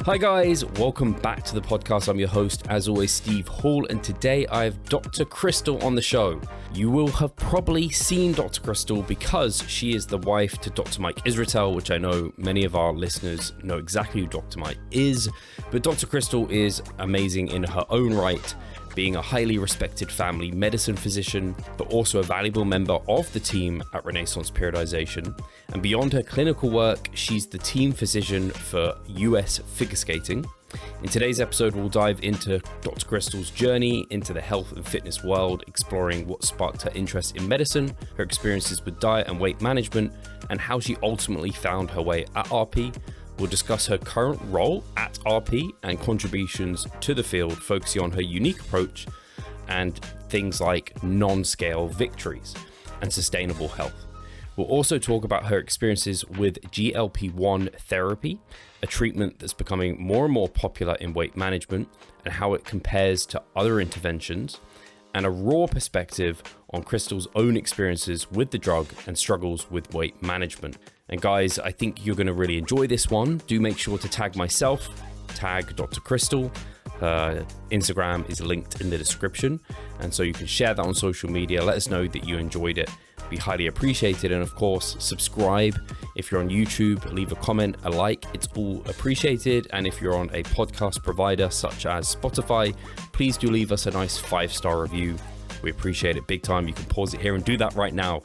Hi guys, welcome back to the podcast. I'm your host, as always, Steve Hall, and today I have Dr. Christle on the show. You will have probably seen Dr. Christle because she is the wife to Dr. Mike Israetel, which I know many of our listeners know exactly who Dr. Mike is, but Dr. Christle is amazing in her own right, being a highly respected family medicine physician, but also a valuable member of the team at Renaissance Periodization. And beyond her clinical work, she's the team physician for US figure skating. In today's episode, we'll dive into Dr. Christle's journey into the health and fitness world, exploring what sparked her interest in medicine, her experiences with diet and weight management, and how she ultimately found her way at RP. We'll discuss her current role at RP and contributions to the field, focusing on her unique approach and things like non-scale victories and sustainable health. We'll also talk about her experiences with GLP-1 therapy, a treatment that's becoming more and more popular in weight management, and how it compares to other interventions, and a raw perspective on Christle's own experiences with the drug and struggles with weight management. And guys, I think you're going to really enjoy this one. Do make sure to tag myself, tag Dr. Christle. Her Instagram is linked in the description, and so you can share that on social media. Let us know that you enjoyed it. Be highly appreciated. And of course, subscribe. If you're on YouTube, leave a comment, a like. It's all appreciated. And if you're on a podcast provider such as Spotify, please do leave us a nice 5-star review. We appreciate it big time. You can pause it here and do that right now.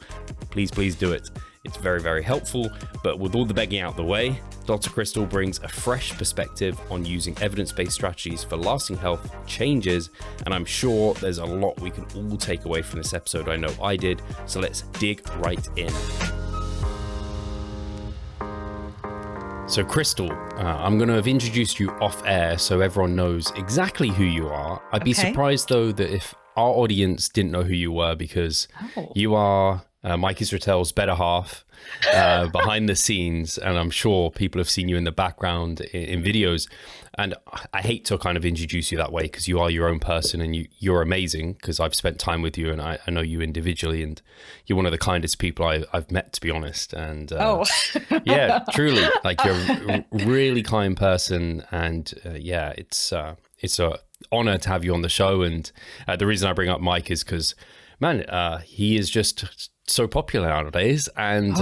Please do it. It's very, very helpful. But with all the begging out the way, Dr. Christle brings a fresh perspective on using evidence-based strategies for lasting health changes. And I'm sure there's a lot we can all take away from this episode. I know I did. So let's dig right in. So Christle, I'm going to have introduced you off air so everyone knows exactly who you are. I'd be surprised though that if our audience didn't know who you were, because you are Mike Israetel's better half behind the scenes, and I'm sure people have seen you in the background in videos. And I hate to kind of introduce you that way because you are your own person and you're amazing, because I've spent time with you and I know you individually, and you're one of the kindest people I've met, to be honest. And yeah, truly, like you're a really kind person, and yeah, it's a honor to have you on the show. And the reason I bring up Mike is because, man, he is just so popular nowadays, and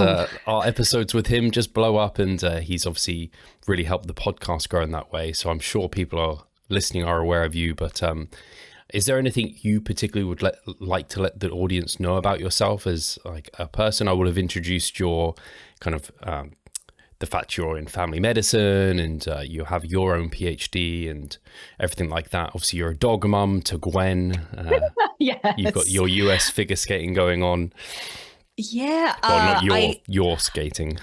our episodes with him just blow up, and he's obviously really helped the podcast grow in that way. So I'm sure people are listening are aware of you, but is there anything you particularly would like to let the audience know about yourself as like a person? I would have introduced your kind of the fact you're in family medicine and you have your own PhD and everything like that. Obviously, you're a dog mum to Gwen. Yes. You've got your US figure skating going on. Yeah. Well, not your skating.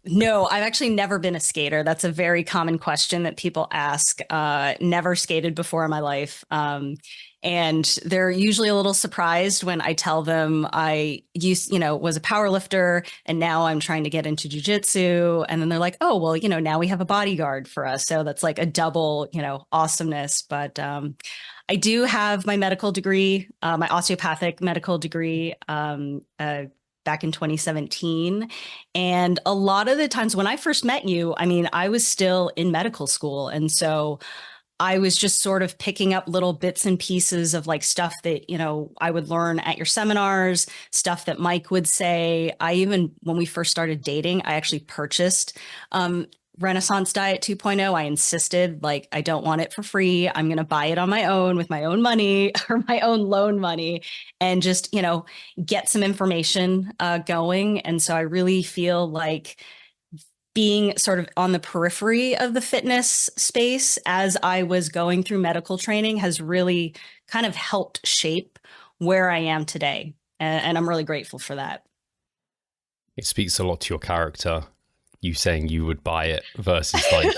No, I've actually never been a skater. That's a very common question that people ask. Never skated before in my life. And they're usually a little surprised when I tell them I was a power lifter and now I'm trying to get into jujitsu. And then they're like, oh, well, now we have a bodyguard for us. So that's like a double, awesomeness. But I do have my medical degree, my osteopathic medical degree, back in 2017. And a lot of the times when I first met you, I was still in medical school. And so I was just sort of picking up little bits and pieces of like stuff that, I would learn at your seminars, stuff that Mike would say. When we first started dating, I actually purchased Renaissance Diet 2.0. I insisted, like, I don't want it for free. I'm going to buy it on my own with my own money or my own loan money and just, get some information going. And so I really feel like being sort of on the periphery of the fitness space as I was going through medical training has really kind of helped shape where I am today. And I'm really grateful for that. It speaks a lot to your character, you saying you would buy it versus like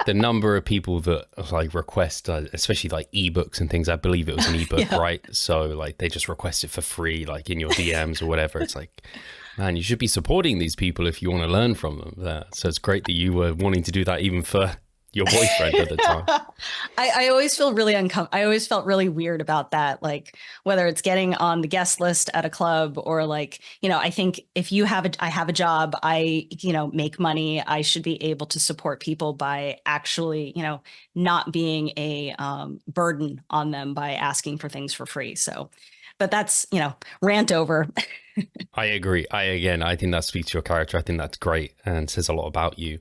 the number of people that like request, especially like ebooks and things. I believe it was an ebook, yeah. Right? So like they just request it for free, like in your DMs or whatever. It's like, man, you should be supporting these people if you want to learn from them. So it's great that you were wanting to do that even for your boyfriend at the time. I always feel really uncomfortable. I always felt really weird about that. Like whether it's getting on the guest list at a club or like, I think if I have a job, I, make money, I should be able to support people by actually, not being a burden on them by asking for things for free. So, but that's, rant over. I agree. I think that speaks to your character. I think that's great and says a lot about you.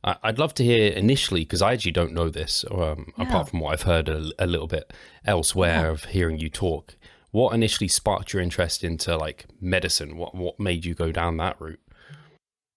I'd love to hear initially, because I actually don't know this, apart from what I've heard a little bit elsewhere of hearing you talk. What initially sparked your interest into like medicine? What made you go down that route?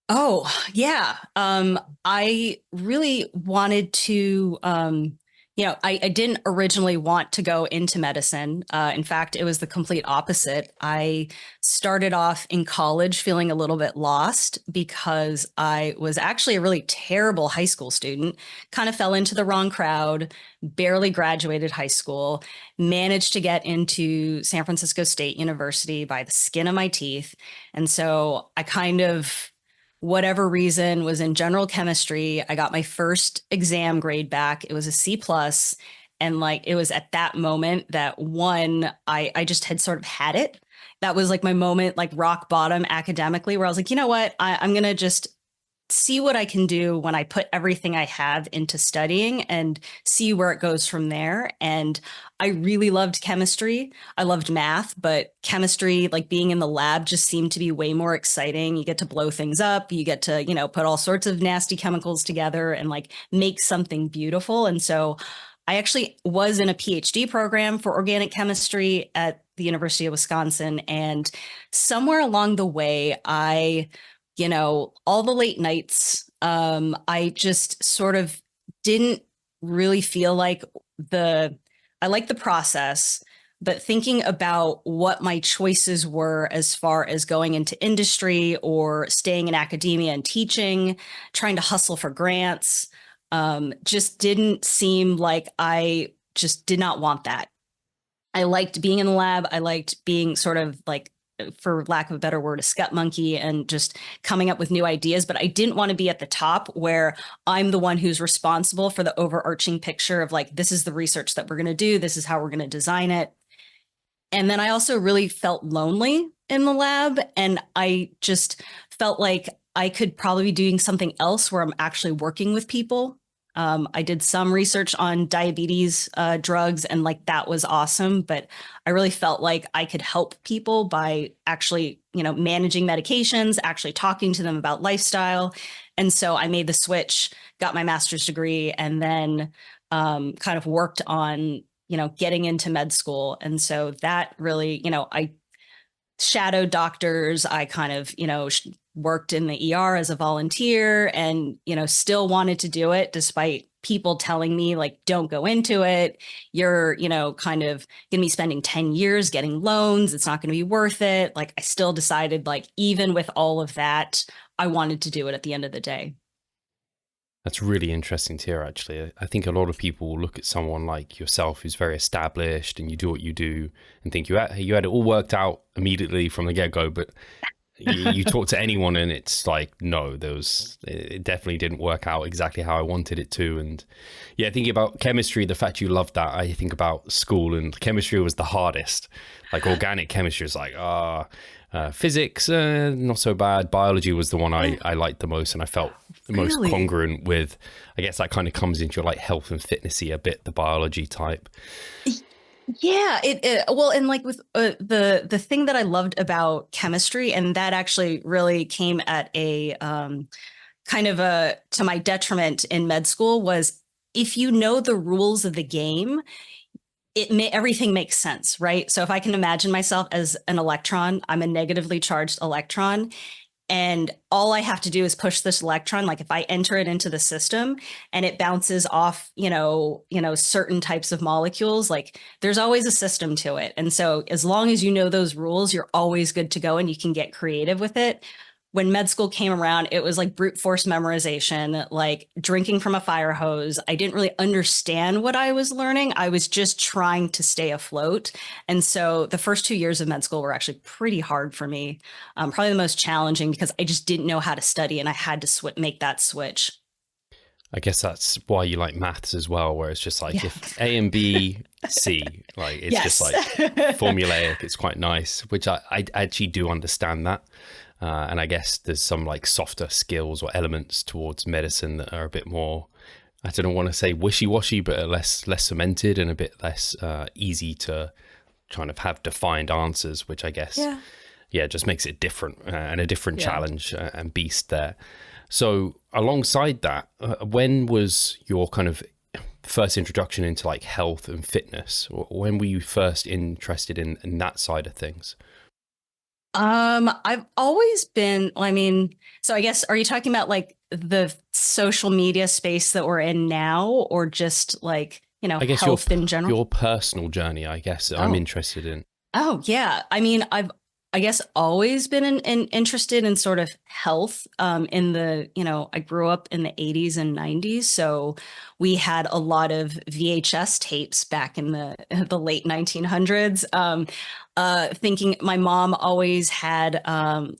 Oh, yeah. I really wanted to, I didn't originally want to go into medicine. In fact, it was the complete opposite. I started off in college feeling a little bit lost because I was actually a really terrible high school student, kind of fell into the wrong crowd, barely graduated high school, managed to get into San Francisco State University by the skin of my teeth. And so I kind of, whatever reason, was in general chemistry. I got my first exam grade back. It was a C plus. And like it was at that moment that I just had sort of had it. That was like my moment, like rock bottom academically, where I was like, you know what? I'm gonna just see what I can do when I put everything I have into studying and see where it goes from there. And I really loved chemistry. I loved math, but chemistry, like being in the lab, just seemed to be way more exciting. You get to blow things up. You get to, put all sorts of nasty chemicals together and like make something beautiful. And so I actually was in a PhD program for organic chemistry at the University of Wisconsin. And somewhere along the way, all the late nights, I just sort of didn't really feel like I like the process, but thinking about what my choices were as far as going into industry or staying in academia and teaching, trying to hustle for grants, just didn't seem like I just did not want that. I liked being in the lab. I liked being sort of like, for lack of a better word, a scut monkey and just coming up with new ideas. But I didn't want to be at the top where I'm the one who's responsible for the overarching picture of like, this is the research that we're going to do. This is how we're going to design it. And then I also really felt lonely in the lab. And I just felt like I could probably be doing something else where I'm actually working with people. I did some research on diabetes drugs, and like that was awesome. But I really felt like I could help people by actually, managing medications, actually talking to them about lifestyle. And so I made the switch, got my master's degree, and then kind of worked on, getting into med school. And so that really, I shadowed doctors. I kind of, worked in the ER as a volunteer and, still wanted to do it despite people telling me like, don't go into it. You're, kind of going to be spending 10 years getting loans. It's not going to be worth it. Like I still decided like, even with all of that, I wanted to do it at the end of the day. That's really interesting to hear, actually. I think a lot of people will look at someone like yourself who's very established and you do what you do and think you had it all worked out immediately from the get-go, but you talk to anyone and it's like, no, it definitely didn't work out exactly how I wanted it to. And yeah, thinking about chemistry, the fact you loved that, I think about school, and chemistry was the hardest. Like organic chemistry is like, physics, not so bad. Biology was the one I liked the most, and I felt the most congruent with, I guess that kind of comes into your like health and fitnessy a bit, the biology type. Yeah, well, and like with the thing that I loved about chemistry, and that actually really came at a kind of to my detriment in med school, was if you know the rules of the game, everything makes sense, right? So if I can imagine myself as an electron, I'm a negatively charged electron. And all I have to do is push this electron. Like if I enter it into the system and it bounces off, certain types of molecules, like there's always a system to it. And so as long as you know those rules, you're always good to go and you can get creative with it. When med school came around, it was like brute force memorization, like drinking from a fire hose. I didn't really understand what I was learning. I was just trying to stay afloat. And so the first 2 years of med school were actually pretty hard for me, probably the most challenging because I just didn't know how to study and I had to make that switch. I guess that's why you like maths as well, where it's just like Yeah. if A and B, C, like it's just Yes. like formulaic. It's quite nice, which I actually do understand that. And I guess there's some like softer skills or elements towards medicine that are a bit more, I don't want to say wishy-washy, but are less cemented and a bit less easy to kind of have defined answers, which I guess, Yeah. yeah, just makes it different and a different Yeah. challenge and beast there. So alongside that, when was your kind of first introduction into like health and fitness? When were you first interested in that side of things? I've always been, I mean, so I guess, are you talking about like the social media space that we're in now, or just like, I guess health in general? your personal journey, I guess I'm Oh, interested in. oh yeah. I mean, I guess always been interested in sort of health. In the, I grew up in the 80s and 90s, so we had a lot of VHS tapes back in the late 1900s. Thinking my mom always had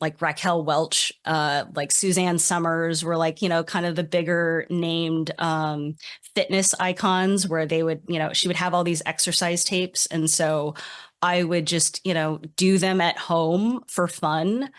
like Raquel Welch, like Suzanne Summers were like, kind of the bigger named fitness icons where they would, she would have all these exercise tapes. And so I would just, do them at home for fun.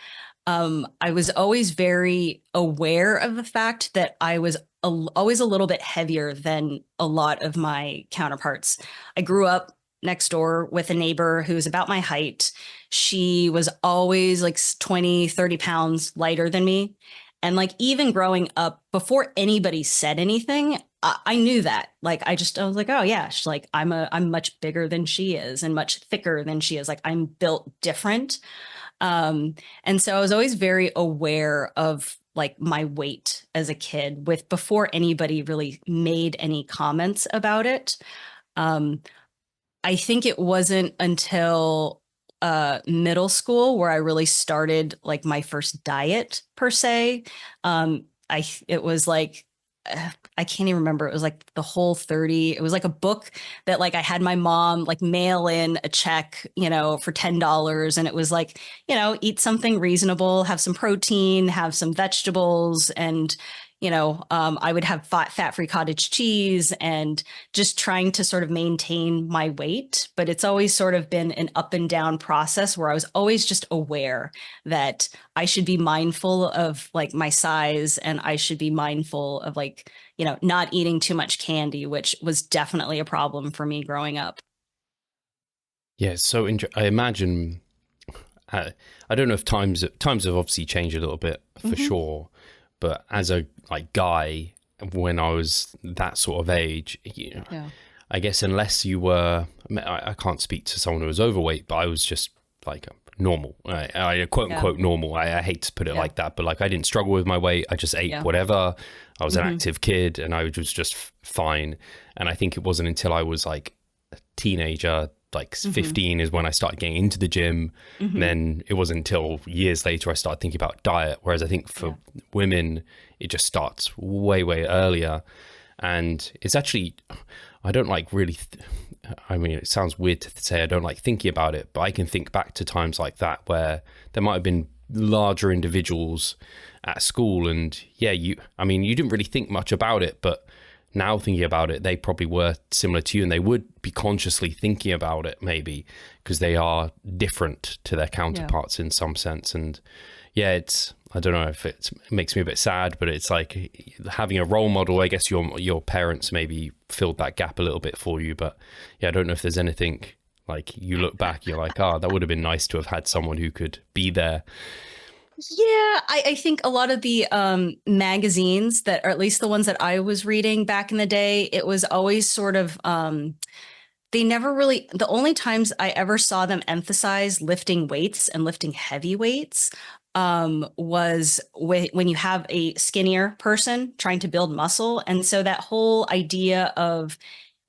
I was always very aware of the fact that I was always a little bit heavier than a lot of my counterparts. I grew up next door with a neighbor who's about my height. She was always like 20, 30 pounds lighter than me. And like even growing up, before anybody said anything, I knew that. Like I was like, oh yeah, she's like I'm much bigger than she is and much thicker than she is. Like I'm built different. And so I was always very aware of like my weight as a kid with before anybody really made any comments about it. Um, I think it wasn't until middle school where I really started like my first diet per se. It was like I can't even remember. It was like the Whole 30. It was like a book that like I had my mom like mail in a check, for $10, and it was like, eat something reasonable, have some protein, have some vegetables, and I would have fat-free cottage cheese and just trying to sort of maintain my weight. But it's always sort of been an up and down process where I was always just aware that I should be mindful of like my size and I should be mindful of like, not eating too much candy, which was definitely a problem for me growing up. Yeah, so I imagine I don't know if times have obviously changed a little bit for Mm-hmm. sure, but as a like guy when I was that sort of age, Yeah. I guess unless you were, I can't speak to someone who was overweight, but I was just like normal. I quote Yeah. unquote normal. I hate to put it Yeah. like that, but like I didn't struggle with my weight. I just ate Yeah. whatever. I was an Mm-hmm. active kid and I was just fine. And I think it wasn't until I was like a teenager, like Mm-hmm. 15 is when I started getting into the gym. And Mm-hmm. then it wasn't until years later I started thinking about diet. Whereas I think for women, it just starts way, way earlier. And it's actually, I don't like really, I mean, it sounds weird to say I don't like thinking about it, but I can think back to times like that where there might have been larger individuals at school. And yeah, I mean, you didn't really think much about it, but now thinking about it, they probably were similar to you and they would be consciously thinking about it maybe because they are different to their counterparts in some sense. And yeah, I don't know if it makes me a bit sad, but it's like having a role model. I guess your parents maybe filled that gap a little bit for you, but yeah, I don't know if there's anything like you look back, you're like, that would have been nice to have had someone who could be there. Yeah, I think a lot of the magazines that, or at least the ones that I was reading back in the day, it was always sort of they never really, the only times I ever saw them emphasize lifting weights and lifting heavy weights was when you have a skinnier person trying to build muscle. And so that whole idea of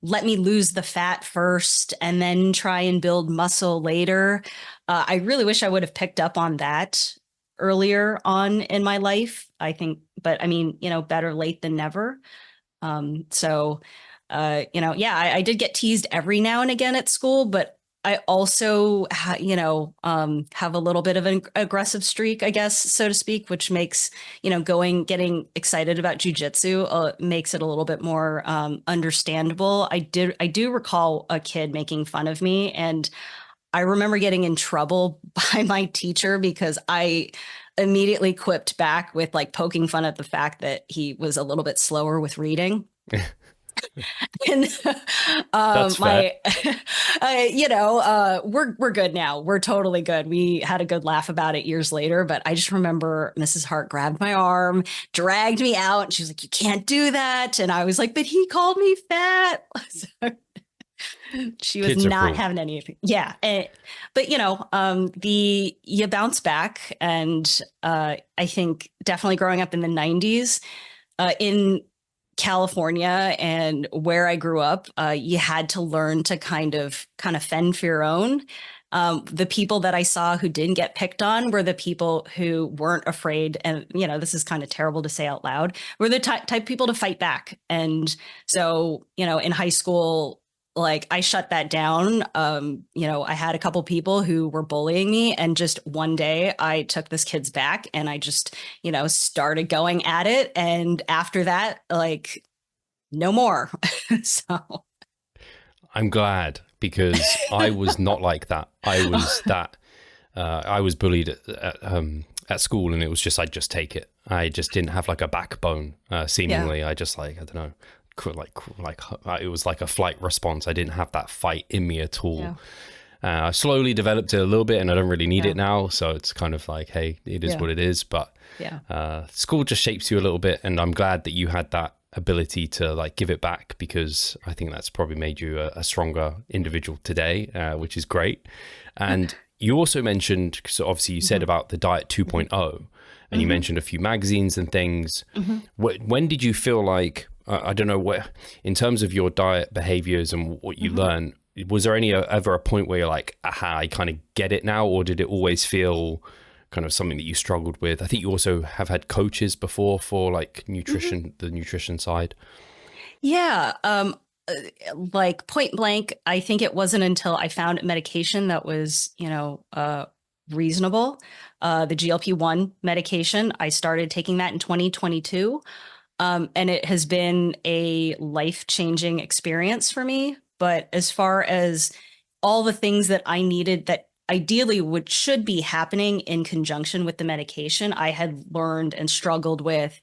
let me lose the fat first and then try and build muscle later. I really wish I would have picked up on that earlier on in my life, I think. But I mean, better late than never. So, yeah, I did get teased every now and again at school, but I also, have a little bit of an aggressive streak, I guess, so to speak, which makes, getting excited about jujitsu makes it a little bit more understandable. I do recall a kid making fun of me, and I remember getting in trouble by my teacher because I immediately quipped back with like poking fun at the fact that he was a little bit slower with reading. And That's fair. my we're good now, we're totally good. We had a good laugh about it years later, but I just remember Mrs. Hart grabbed my arm, dragged me out, and she was like, you can't do that. And I was like, but he called me fat. So she was Kids are not cruel. having anything. Yeah. But the you bounce back. And I think definitely growing up in the 90s, in California and where I grew up, you had to learn to kind of fend for your own. The people that I saw who didn't get picked on were the people who weren't afraid. And, this is kind of terrible to say out loud, were the type of people to fight back. And so, in high school, like I shut that down. I had a couple people who were bullying me, and just one day I took this kid's back and I just, started going at it. And after that, like, no more. So I'm glad because I was not like that. I was that. I was bullied at school, and it was just I'd just take it. I just didn't have like a backbone. Seemingly, yeah, I just like I don't know, like it was like a flight response. I didn't have that fight in me at all. yeah, I slowly developed it a little bit, and I don't really need yeah, it now. So it's kind of like, hey, it is yeah, what it is. But yeah. school just shapes you a little bit, and I'm glad that you had that ability to like give it back, because I think that's probably made you a stronger individual today, which is great. And you also mentioned, so obviously you said Mm-hmm. about the Diet 2.0, and you Mm-hmm. mentioned a few magazines and things. Mm-hmm. When did you feel like, I don't know, where in terms of your diet behaviors and what you Mm-hmm. learn, was there ever a point where you're like, aha, I kind of get it now? Or did it always feel kind of something that you struggled with? I think you also have had coaches before for like Mm-hmm. nutrition, the nutrition side. Yeah. Like point blank, I think it wasn't until I found a medication that was, reasonable. The GLP-1 medication, I started taking that in 2022. And it has been a life-changing experience for me. But as far as all the things that I needed that ideally should be happening in conjunction with the medication, I had learned and struggled with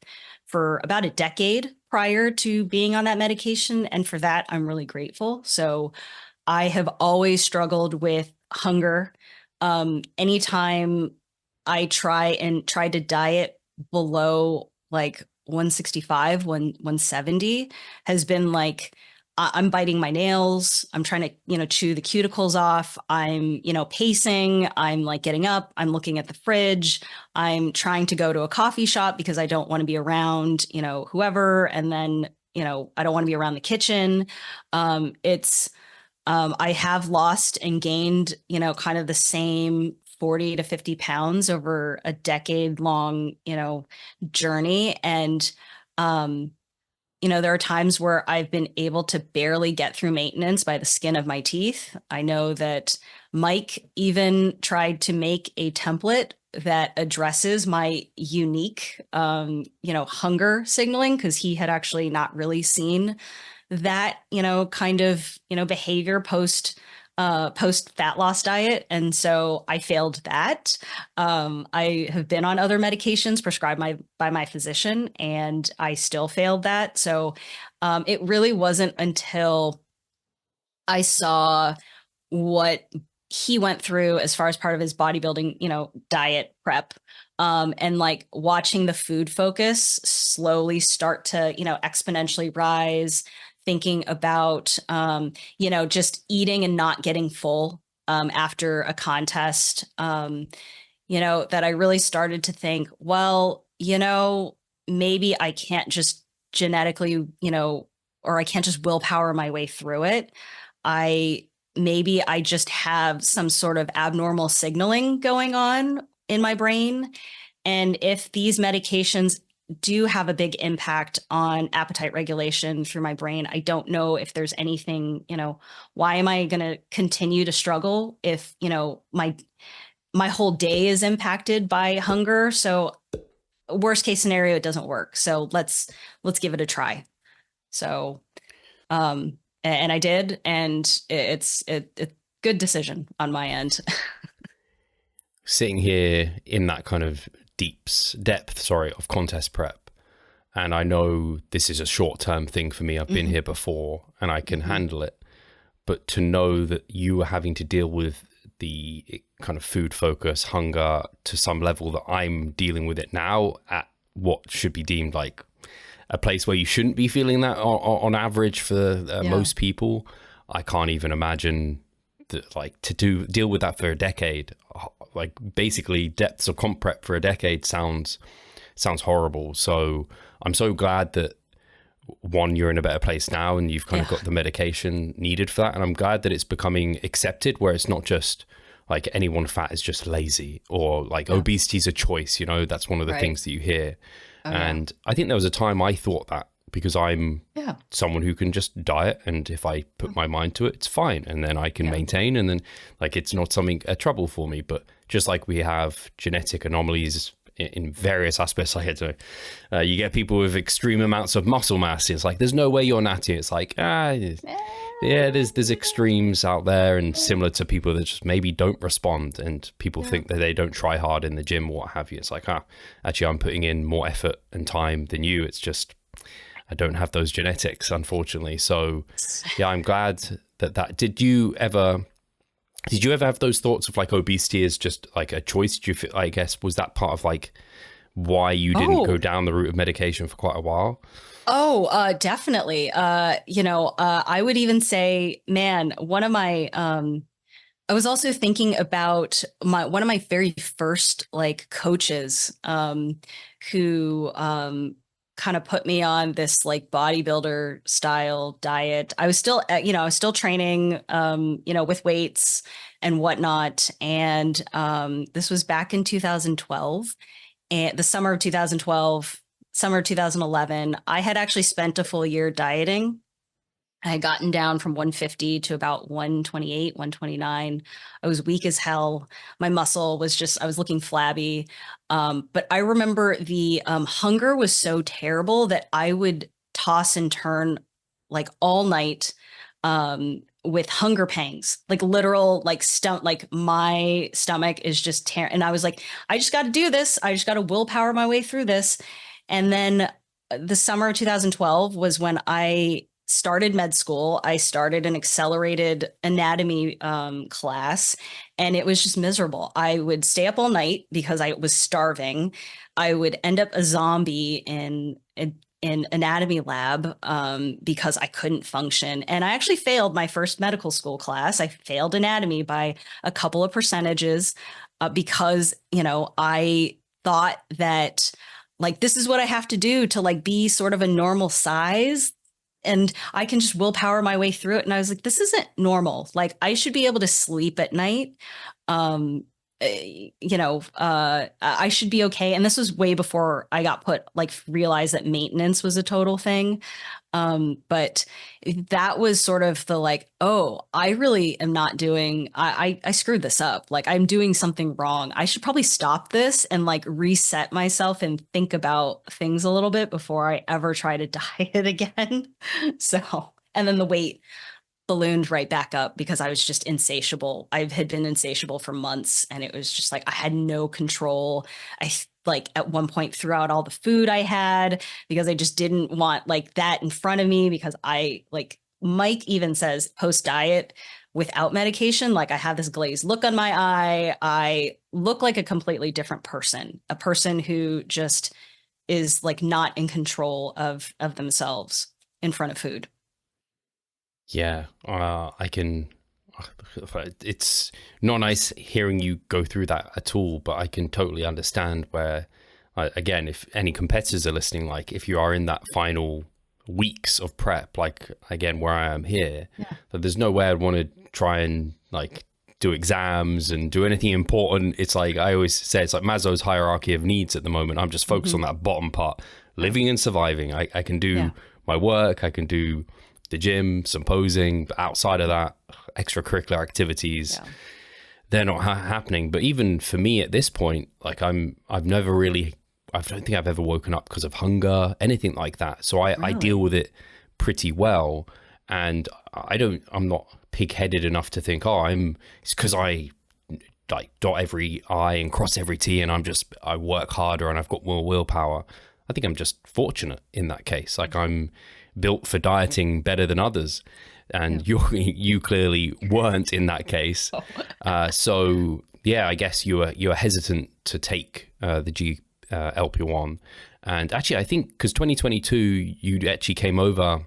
for about a decade prior to being on that medication. And for that, I'm really grateful. So I have always struggled with hunger. Anytime I tried to diet below like 165, 170 has been like, I'm biting my nails. I'm trying to, chew the cuticles off. I'm, pacing. I'm like getting up. I'm looking at the fridge. I'm trying to go to a coffee shop because I don't want to be around, whoever. And then, I don't want to be around the kitchen. I have lost and gained, kind of the same 40 to 50 pounds over a decade long, journey. And, um, there are times where I've been able to barely get through maintenance by the skin of my teeth. I know that Mike even tried to make a template that addresses my unique, hunger signaling, because he had actually not really seen that, kind of, behavior post fat loss diet. And so I failed that. I have been on other medications prescribed by my physician, and I still failed that. So it really wasn't until I saw what he went through as far as part of his bodybuilding, diet prep. And like watching the food focus slowly start to, exponentially rise, thinking about, just eating and not getting full after a contest, that I really started to think, well, maybe I can't just genetically, or I can't just willpower my way through it. Maybe I just have some sort of abnormal signaling going on in my brain. And if these medications do have a big impact on appetite regulation through my brain. I don't know if there's anything, why am I going to continue to struggle if, my whole day is impacted by hunger? So worst case scenario, it doesn't work. So let's give it a try. So, and I did, and it's good decision on my end. Sitting here in that kind of depth of contest prep, and I know this is a short-term thing for me. I've been here before and I can handle it, but to know that you are having to deal with the kind of food focus, hunger to some level that I'm dealing with it now at what should be deemed like a place where you shouldn't be feeling that on average for most people. I can't even imagine that, like, to deal with that for a decade, like basically depths of comp prep for a decade sounds horrible. So I'm so glad that, one, you're in a better place now and you've kind of got the medication needed for that. And I'm glad that it's becoming accepted, where it's not just like anyone fat is just lazy, or like obesity is a choice. That's one of the things that you hear. And I think there was a time I thought that, because I'm someone who can just diet, and if I put my mind to it, it's fine. And then I can maintain, and then like, it's not a trouble for me. But just like we have genetic anomalies in various aspects, like you get people with extreme amounts of muscle mass. It's like, there's no way you're natty. It's like, there's extremes out there, and similar to people that just maybe don't respond, and people think that they don't try hard in the gym or what have you. It's like, actually I'm putting in more effort and time than you. It's just, I don't have those genetics, unfortunately. So I'm glad that did you ever have those thoughts of like obesity is just like a choice? Do you feel, I guess, was that part of like why you didn't go down the route of medication for quite a while? Definitely. I would even say, man, one of my, I was also thinking about one of my very first like coaches, who, kind of put me on this like bodybuilder style diet. I was still, training, with weights and whatnot. And, this was back in 2012, and the summer of 2012, summer of 2011, I had actually spent a full year dieting. I had gotten down from 150 to about 128, 129. I was weak as hell. My muscle was just, I was looking flabby. But I remember the hunger was so terrible that I would toss and turn like all night with hunger pangs, like literal, like like my stomach is just tearing. And I was like, I just got to do this. I just got to willpower my way through this. And then the summer of 2012 was when I started med school. I started an accelerated anatomy class, and it was just miserable. I would stay up all night because I was starving. I would end up a zombie in anatomy lab because I couldn't function. And I actually failed my first medical school class. I failed anatomy by a couple of percentages because, I thought that like, this is what I have to do to like be sort of a normal size, and I can just willpower my way through it. And I was like, this isn't normal. Like, I should be able to sleep at night. I should be okay. And this was way before I got realized that maintenance was a total thing. But that was sort of the like, oh, I really am not doing, I screwed this up. Like, I'm doing something wrong. I should probably stop this and like reset myself and think about things a little bit before I ever try to diet again. So, and then the weight ballooned right back up because I was just insatiable. I had been insatiable for months, and it was just like I had no control. I like at one point threw out all the food I had because I just didn't want like that in front of me, because I like Mike even says post diet without medication, like I have this glazed look on my eye. I look like a completely different person, a person who just is like not in control of themselves in front of food. Yeah, I can. It's not nice hearing you go through that at all, but I can totally understand where, again, if any competitors are listening, like if you are in that final weeks of prep, like again, where I am here, that there's no way I'd want to try and like do exams and do anything important. It's like, I always say, it's like Maslow's hierarchy of needs at the moment. I'm just focused on that bottom part, living and surviving. I can do my work, I can do the gym, some posing, but outside of that, extracurricular activities, they're not happening. But even for me at this point, like I don't think I've ever woken up because of hunger, anything like that. So I deal with it pretty well. And I'm not pig-headed enough to think, it's because I like dot every I and cross every T and I work harder and I've got more willpower. I think I'm just fortunate in that case. Like, I'm built for dieting better than others. And you clearly weren't in that case. So yeah, I guess you were hesitant to take the GLP-1. And actually, I think because 2022, you actually came over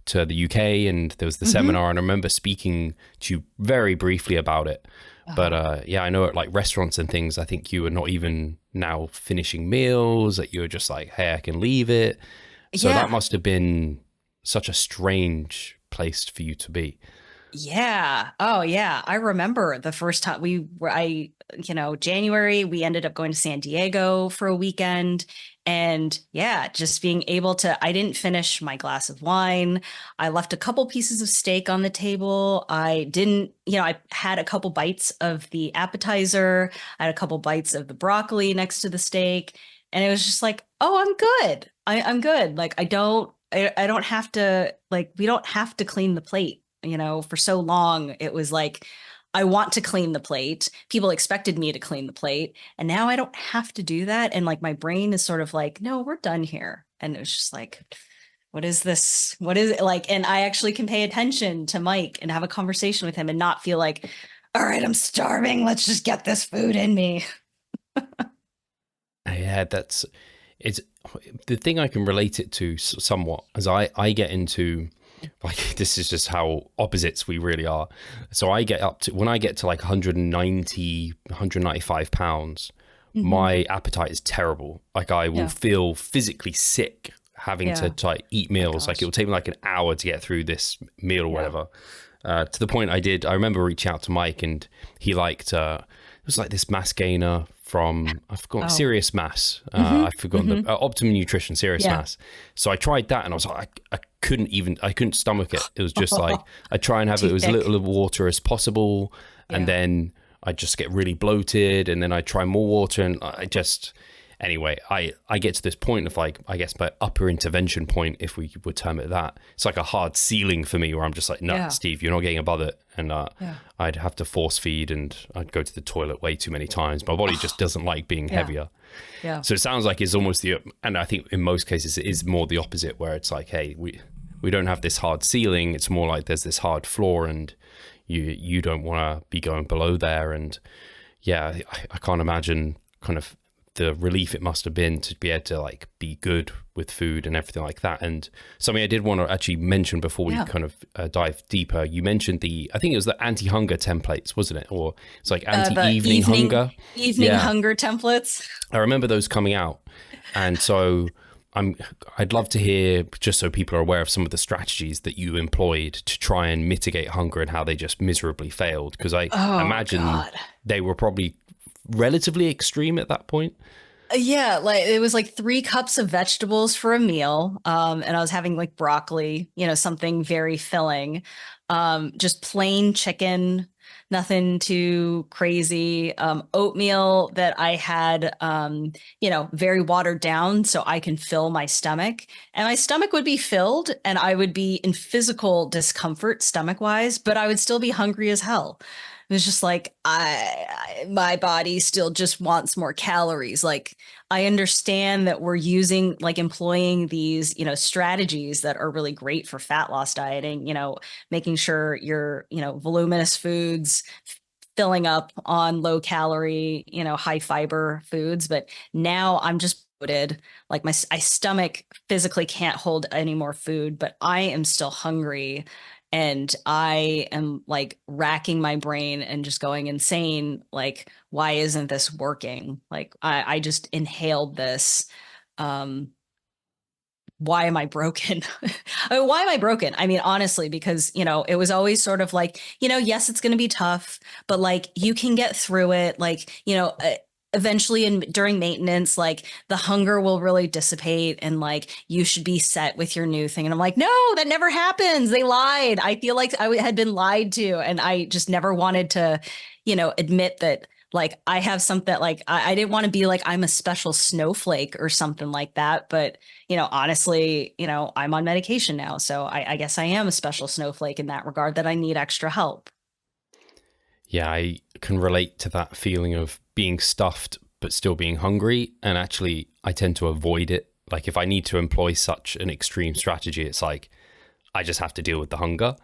to the UK and there was the seminar, and I remember speaking to you very briefly about it. But I know at like restaurants and things, I think you were not even now finishing meals, that you were just like, hey, I can leave it. So that must have been such a strange place for you to be. Yeah. Oh, yeah. I remember the first time January, we ended up going to San Diego for a weekend. And yeah, just being able to, I didn't finish my glass of wine. I left a couple pieces of steak on the table. I had a couple bites of the appetizer. I had a couple bites of the broccoli next to the steak. And it was just like, oh, I'm good. I'm good. Like, I don't have to, like, we don't have to clean the plate. For so long, it was like, I want to clean the plate. People expected me to clean the plate. And now I don't have to do that. And like, my brain is sort of like, no, we're done here. And it was just like, what is this? What is it like? And I actually can pay attention to Mike and have a conversation with him and not feel like, all right, I'm starving. Let's just get this food in me. Yeah, it's the thing I can relate it to somewhat, as I get into, like, this is just how opposites we really are. So when I get to like 190, 195 pounds, my appetite is terrible. Like, I will feel physically sick having to like eat meals. Like, it will take me like an hour to get through this meal or whatever. To the point I remember reaching out to Mike, and he liked, it was like this mass gainer from, I forgot, Serious Mass. I've forgotten the Optimum Nutrition, Serious Mass. So I tried that and I was like, I couldn't stomach it. It was just like, I try and have it as little water as possible. And then I just get really bloated, and then I try more water, and anyway, I get to this point of, like, I guess my upper intervention point, if we would term it that. It's like a hard ceiling for me where I'm just like, no, Steve, you're not getting above it. And I'd have to force feed, and I'd go to the toilet way too many times. My body just doesn't like being heavier. Yeah. So it sounds like it's almost and I think in most cases it is more the opposite, where it's like, hey, we don't have this hard ceiling. It's more like there's this hard floor, and you don't want to be going below there. And yeah, I can't imagine kind of the relief it must have been to be able to like be good with food and everything like that. And something I did want to actually mention before we kind of dive deeper, you mentioned I think it was the anti-hunger templates, wasn't it? Or it's like anti-evening hunger. Evening hunger templates. I remember those coming out. And so I'd love to hear, just so people are aware of some of the strategies that you employed to try and mitigate hunger and how they just miserably failed. Because I imagine they were probably relatively extreme at that point. Yeah, like it was like 3 cups of vegetables for a meal. And I was having like broccoli, something very filling. Just plain chicken, nothing too crazy. Oatmeal that I had, very watered down so I can fill my stomach. And my stomach would be filled and I would be in physical discomfort stomach wise, but I would still be hungry as hell. It was just like, my body still just wants more calories. Like, I understand that we're employing these, strategies that are really great for fat loss dieting, making sure you're, voluminous foods, filling up on low calorie, high fiber foods. But now I'm just bloated. Like my stomach physically can't hold any more food, but I am still hungry. And I am like racking my brain and just going insane. Like, why isn't this working? Like, I just inhaled this why am I broken? I mean, why am I broken? I mean, honestly, because, it was always sort of like, yes, it's going to be tough, but like you can get through it. Like, eventually during maintenance, like the hunger will really dissipate and like you should be set with your new thing. And I'm like, no, that never happens. They lied. I feel like I had been lied to. And I just never wanted to, admit that like I have something that like I didn't want to be like I'm a special snowflake or something like that. But, honestly, I'm on medication now. So I guess I am a special snowflake in that regard, that I need extra help. Yeah, I can relate to that feeling of being stuffed but still being hungry. And actually, I tend to avoid it. Like if I need to employ such an extreme strategy, it's like I just have to deal with the hunger.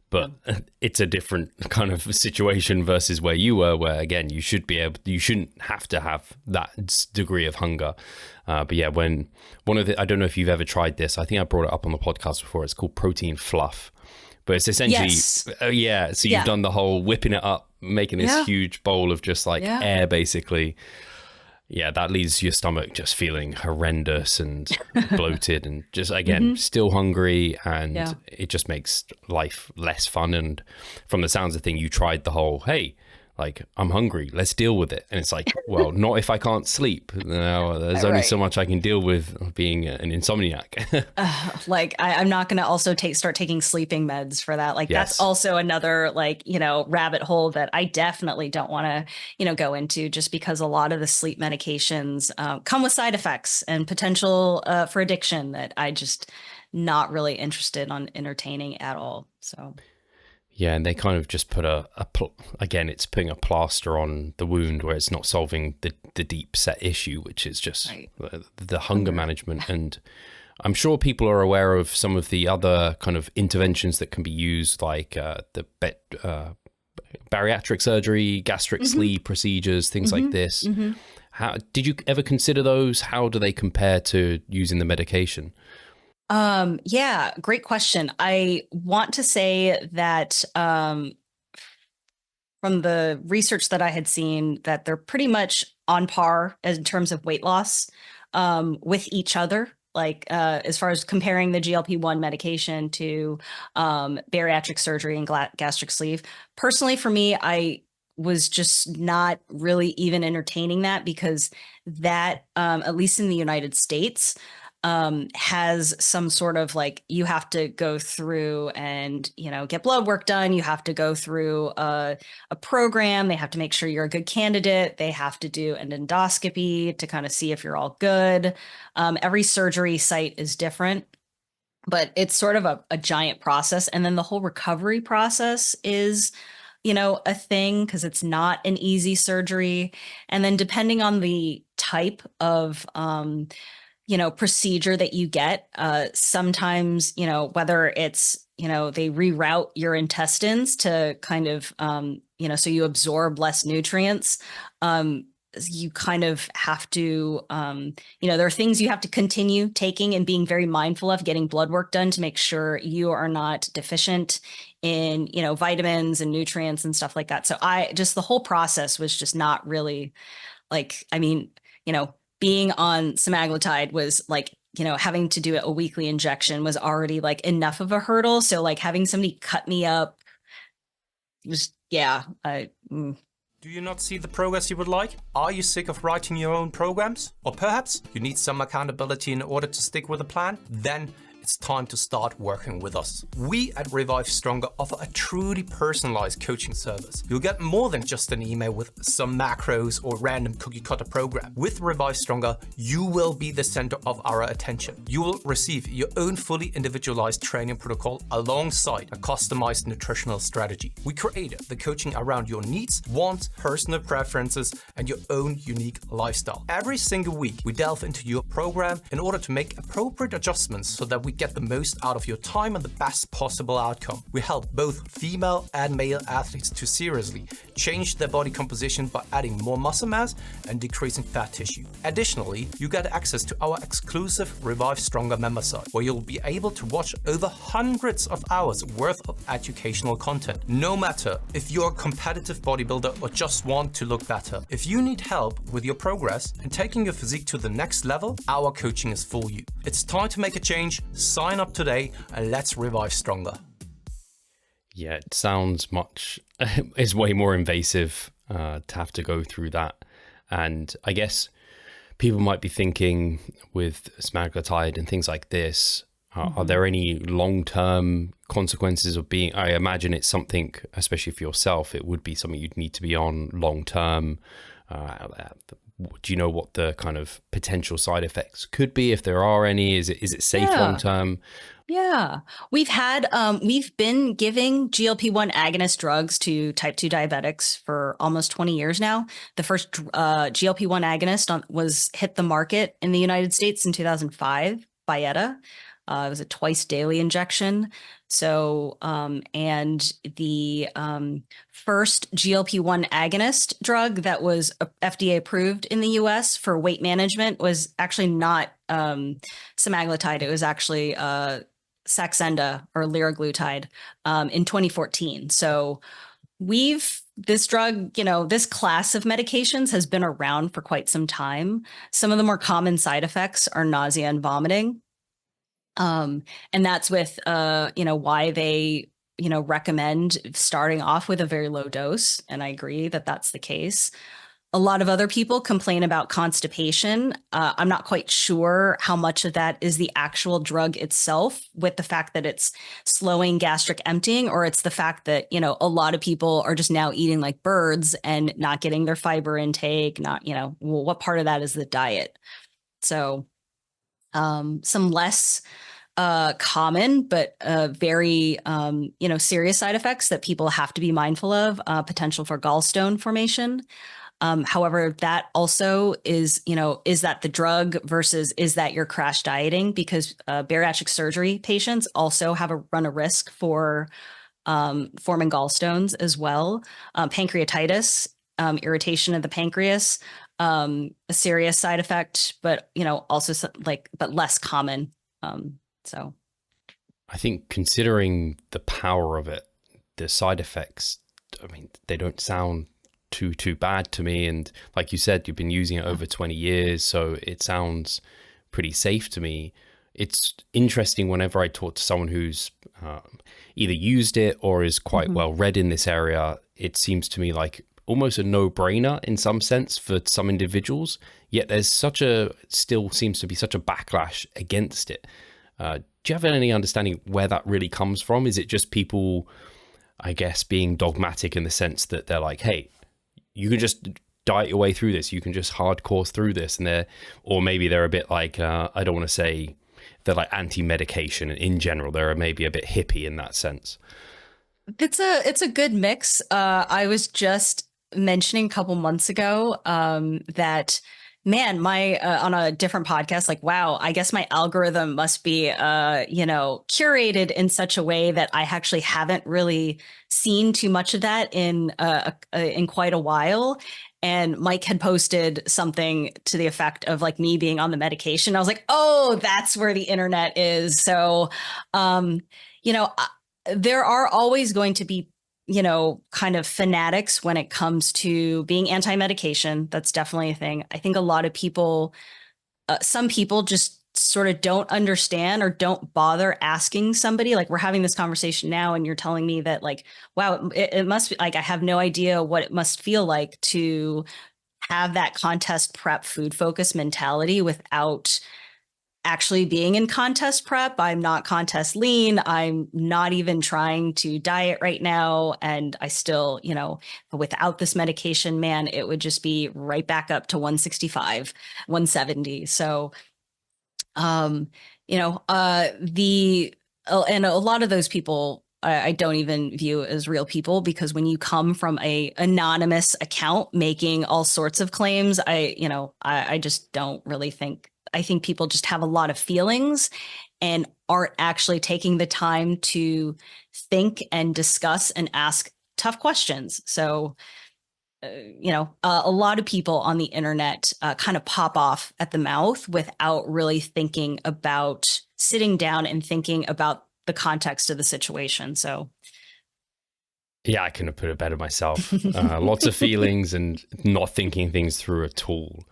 But it's a different kind of situation versus where you were, where again, you shouldn't have to have that degree of hunger. But yeah, I don't know if you've ever tried this. I think I brought it up on the podcast before. It's called protein fluff. But it's essentially, yes. So you've done the whole whipping it up, making this huge bowl of just like air, basically. Yeah, that leaves your stomach just feeling horrendous and bloated and just, again, still hungry. And it just makes life less fun. And from the sounds of things, you tried the whole, hey, like, I'm hungry, let's deal with it. And it's like, well, not if I can't sleep. No, there's only so much I can deal with being an insomniac. I'm not going to also start taking sleeping meds for that. Like, that's also another, like, rabbit hole that I definitely don't want to, go into, just because a lot of the sleep medications come with side effects and potential for addiction that I just not really interested on entertaining at all. So. Yeah, and they kind of just put again, it's putting a plaster on the wound where it's not solving the deep set issue, which is just the hunger management. And I'm sure people are aware of some of the other kind of interventions that can be used, like the bariatric surgery, gastric sleeve procedures, things like this. How did you ever consider those? How do they compare to using the medication? Yeah, great question. I want to say that from the research that I had seen, that they're pretty much on par in terms of weight loss with each other. Like as far as comparing the GLP-1 medication to bariatric surgery and gastric sleeve. Personally, for me, I was just not really even entertaining that, because that, at least in the United States, has some sort of like, you have to go through and, get blood work done. You have to go through a program. They have to make sure you're a good candidate. They have to do an endoscopy to kind of see if you're all good. Every surgery site is different, but it's sort of a giant process. And then the whole recovery process is, a thing, because it's not an easy surgery. And then depending on the type of, procedure that you get, sometimes, whether it's, they reroute your intestines to kind of, so you absorb less nutrients. You kind of have to, there are things you have to continue taking and being very mindful of, getting blood work done to make sure you are not deficient in, vitamins and nutrients and stuff like that. So the whole process was just not really like, being on semaglutide was like, having to do a weekly injection was already like enough of a hurdle. So like having somebody cut me up was, Do you not see the progress you would like? Are you sick of writing your own programs? Or perhaps you need some accountability in order to stick with a plan? Then it's time to start working with us. We at Revive Stronger offer a truly personalized coaching service. You'll get more than just an email with some macros or random cookie cutter program. With Revive Stronger, you will be the center of our attention. You will receive your own fully individualized training protocol alongside a customized nutritional strategy. We created the coaching around your needs, wants, personal preferences, and your own unique lifestyle. Every single week, we delve into your program in order to make appropriate adjustments so that we get the most out of your time and the best possible outcome. We help both female and male athletes to seriously change their body composition by adding more muscle mass and decreasing fat tissue. Additionally, you get access to our exclusive Revive Stronger member site, where you'll be able to watch over hundreds of hours worth of educational content. No matter if you're a competitive bodybuilder or just want to look better, if you need help with your progress and taking your physique to the next level, our coaching is for you. It's time to make a change. Sign up today and let's revive stronger. Yeah, it sounds much, it's way more invasive to have to go through that. And I guess people might be thinking with semaglutide and things like this, are there any long-term consequences of being, I imagine it's something, especially for yourself, it would be something you'd need to be on long-term. Do you know what the kind of potential side effects could be, if there are any? Is it safe long-term? Yeah, we've been giving GLP-1 agonist drugs to type 2 diabetics for almost 20 years now. The first GLP-1 agonist was hit the market in the United States in 2005, Byetta. It was a twice daily injection. So, and the first GLP-1 agonist drug that was FDA approved in the US for weight management was actually not semaglutide. It was actually Saxenda or liraglutide in 2014. So this drug, this class of medications has been around for quite some time. Some of the more common side effects are nausea and vomiting. And that's with, why they, recommend starting off with a very low dose. And I agree that that's the case. A lot of other people complain about constipation. I'm not quite sure how much of that is the actual drug itself, with the fact that it's slowing gastric emptying, or it's the fact that, a lot of people are just now eating like birds and not getting their fiber intake, what part of that is the diet? So some less common, but very, serious side effects that people have to be mindful of, potential for gallstone formation. However, that also is, is that the drug versus is that your crash dieting? Because bariatric surgery patients also run a risk for forming gallstones as well. Pancreatitis, irritation of the pancreas, a serious side effect, but also but less common. So I think, considering the power of it, the side effects, I mean, they don't sound too bad to me. And like you said, you've been using it over 20 years, so it sounds pretty safe to me. It's interesting whenever I talk to someone who's either used it or is quite well read in this area, it seems to me like almost a no-brainer in some sense for some individuals, yet there's still seems to be such a backlash against it. Do you have any understanding where that really comes from? Is it just people, I guess, being dogmatic in the sense that they're like, hey, you can just diet your way through this, you can just hardcore through this, and or maybe they're a bit like, I don't want to say they're like anti-medication in general, they're maybe a bit hippie in that sense. It's a good mix. I was just mentioning a couple months ago that, man, my on a different podcast, like, wow, I guess my algorithm must be curated in such a way that I actually haven't really seen too much of that in quite a while. And Mike had posted something to the effect of like me being on the medication. I was like, oh, that's where the internet is. So, there are always going to be, kind of fanatics when it comes to being anti-medication. That's definitely a thing. I think a lot of people, some people just sort of don't understand or don't bother asking somebody. Like, we're having this conversation now and you're telling me that, like, wow, it must be like, I have no idea what it must feel like to have that contest prep food focus mentality without actually being in contest prep. I'm not contest lean. I'm not even trying to diet right now. And I still, without this medication, man, it would just be right back up to 165, 170. So, and a lot of those people, I don't even view as real people, because when you come from a anonymous account making all sorts of claims, I just don't really think I think people just have a lot of feelings and aren't actually taking the time to think and discuss and ask tough questions. So, a lot of people on the internet kind of pop off at the mouth without really thinking about sitting down and thinking about the context of the situation. So, yeah, I couldn't have put it better myself. Lots of feelings and not thinking things through at all.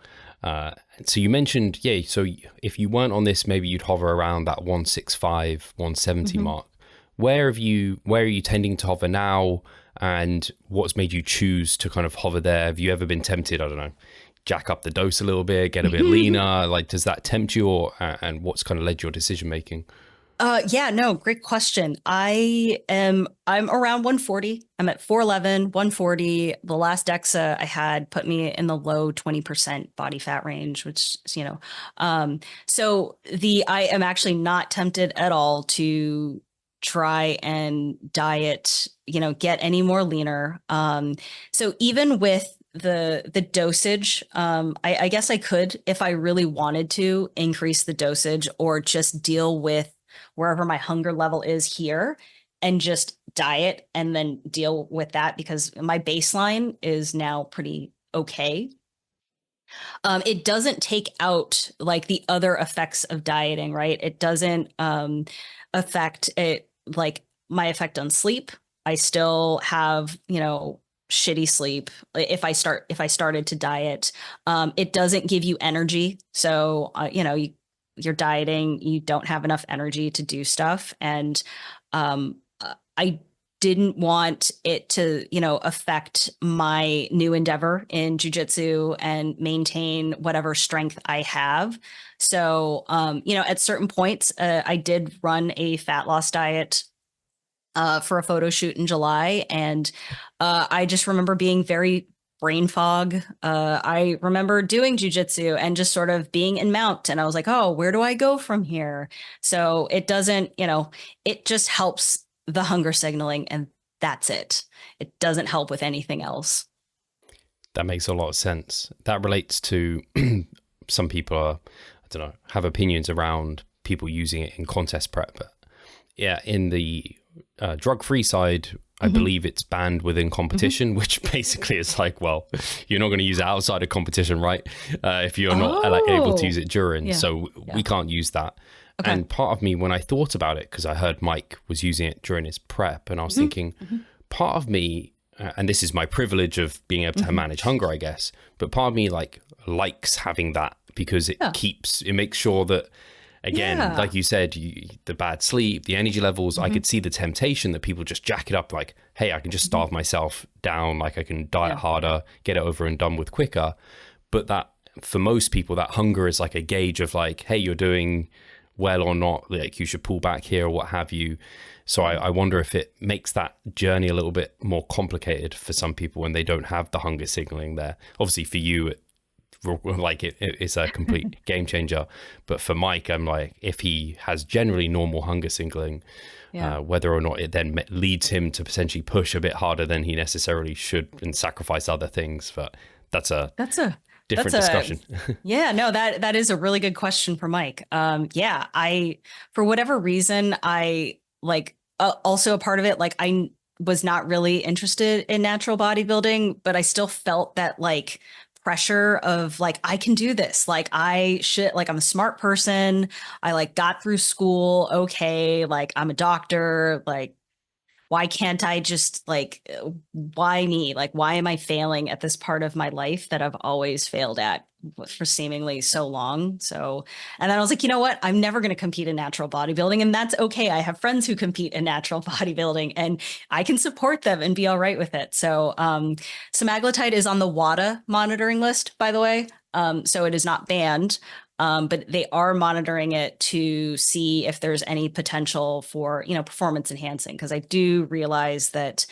So you mentioned, so if you weren't on this, maybe you'd hover around that 165, 170 mark. Where are you tending to hover now? And what's made you choose to kind of hover there? Have you ever been tempted, I don't know, jack up the dose a little bit, get a bit leaner? Like, does that tempt you, and what's kind of led your decision making? Great question. I'm around 140. I'm at 411, 140. The last DEXA I had put me in the low 20% body fat range, which, I am actually not tempted at all to try and diet, get any more leaner. So even with the dosage, I guess I could, if I really wanted to, increase the dosage or just deal with wherever my hunger level is here and just diet and then deal with that, because my baseline is now pretty okay. It doesn't take out like the other effects of dieting, right? It doesn't affect it, like my effect on sleep. I still have, shitty sleep if I started to diet. It doesn't give you energy. So, you're dieting, you don't have enough energy to do stuff. And I didn't want it to, affect my new endeavor in jujitsu and maintain whatever strength I have. So, at certain points, I did run a fat loss diet for a photo shoot in July. And I just remember being very brain fog. I remember doing jujitsu and just sort of being in mount. And I was like, oh, where do I go from here? So it doesn't, it just helps the hunger signaling, and that's it. It doesn't help with anything else. That makes a lot of sense. That relates to some people have opinions around people using it in contest prep. But yeah, in the drug-free side, I believe it's banned within competition, which basically is like, well, you're not going to use it outside of competition, right? If you're not able to use it during. Yeah. So we can't use that. Okay. And part of me, when I thought about it, because I heard Mike was using it during his prep, and I was thinking, part of me, and this is my privilege of being able to manage hunger, I guess, but part of me likes having that, because it makes sure that, again, like you said, the bad sleep, the energy levels, I could see the temptation that people just jack it up like, hey, I can just starve myself down, like I can diet harder, get it over and done with quicker. But that, for most people, that hunger is like a gauge of like, hey, you're doing well or not, like you should pull back here or what have you. So I wonder if it makes that journey a little bit more complicated for some people when they don't have the hunger signaling there. Obviously for you, it's a complete game changer. But for Mike, I'm like, if he has generally normal hunger signaling, whether or not it then leads him to potentially push a bit harder than he necessarily should and sacrifice other things. But that's a different discussion. That is a really good question for Mike. I, for whatever reason, I also a part of it, like I was not really interested in natural bodybuilding, but I still felt that like pressure of like, I can do this. Like I should, like, I'm a smart person. I like got through school. Okay. Like I'm a doctor. Like, why can't I just like, why me? Like, why am I failing at this part of my life that I've always failed at for seemingly so long? So, and then I was like, you know what? I'm never going to compete in natural bodybuilding, and that's okay. I have friends who compete in natural bodybuilding and I can support them and be all right with it. So, semaglutide is on the WADA monitoring list, by the way. So it is not banned. But they are monitoring it to see if there's any potential for, performance enhancing. Because I do realize that,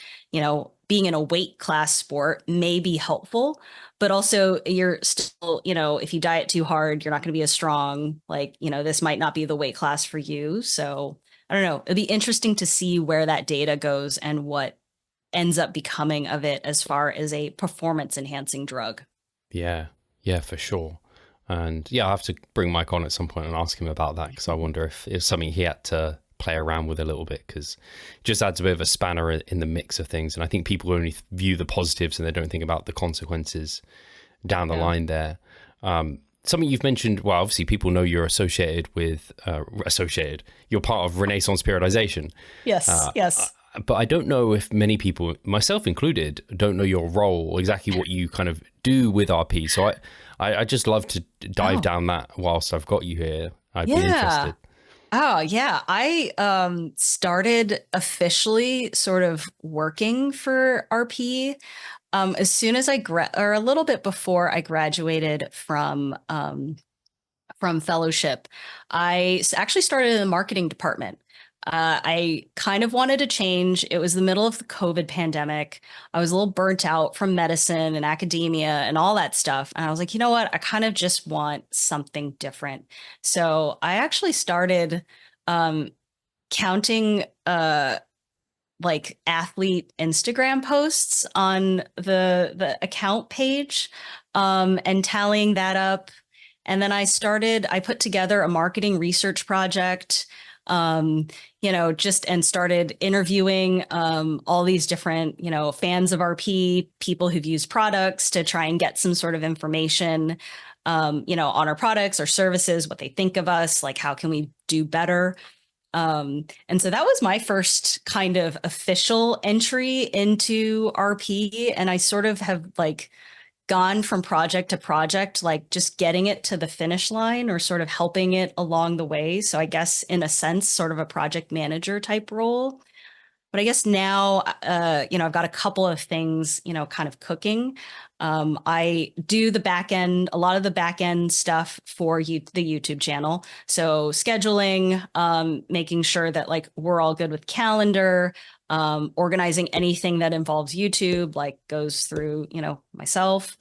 being in a weight class sport may be helpful, but also you're still, if you diet too hard, you're not going to be as strong. Like, this might not be the weight class for you. So I don't know. It'd be interesting to see where that data goes and what ends up becoming of it as far as a performance enhancing drug. Yeah, for sure. And yeah, I'll have to bring Mike on at some point and ask him about that, because I wonder if it's something he had to play around with a little bit, because it just adds a bit of a spanner in the mix of things. And I think people only view the positives and they don't think about the consequences down the line there. Something you've mentioned, well, obviously people know you're associated with, you're part of Renaissance Periodization. Yes, yes. But I don't know if many people, myself included, don't know your role or exactly what you kind of do with RP. So I just love to dive down that whilst I've got you here. I'd be interested. Oh, yeah. I started officially sort of working for RP as soon as or a little bit before I graduated from fellowship. I actually started in the marketing department. I kind of wanted to change. It was the middle of the COVID pandemic. I was a little burnt out from medicine and academia and all that stuff. And I was like, you know what? I kind of just want something different. So I actually started counting like athlete Instagram posts on the account page and tallying that up. And then I put together a marketing research project, and started interviewing all these different, fans of RP, people who've used products, to try and get some sort of information, on our products or services, what they think of us, like how can we do better. And so that was my first kind of official entry into RP. And I sort of have like gone from project to project, like just getting it to the finish line or sort of helping it along the way. So I guess in a sense, sort of a project manager type role. But I guess now, I've got a couple of things, kind of cooking. I do a lot of the back end stuff for the YouTube channel. So scheduling, making sure that like we're all good with calendar, organizing anything that involves YouTube, like goes through, myself.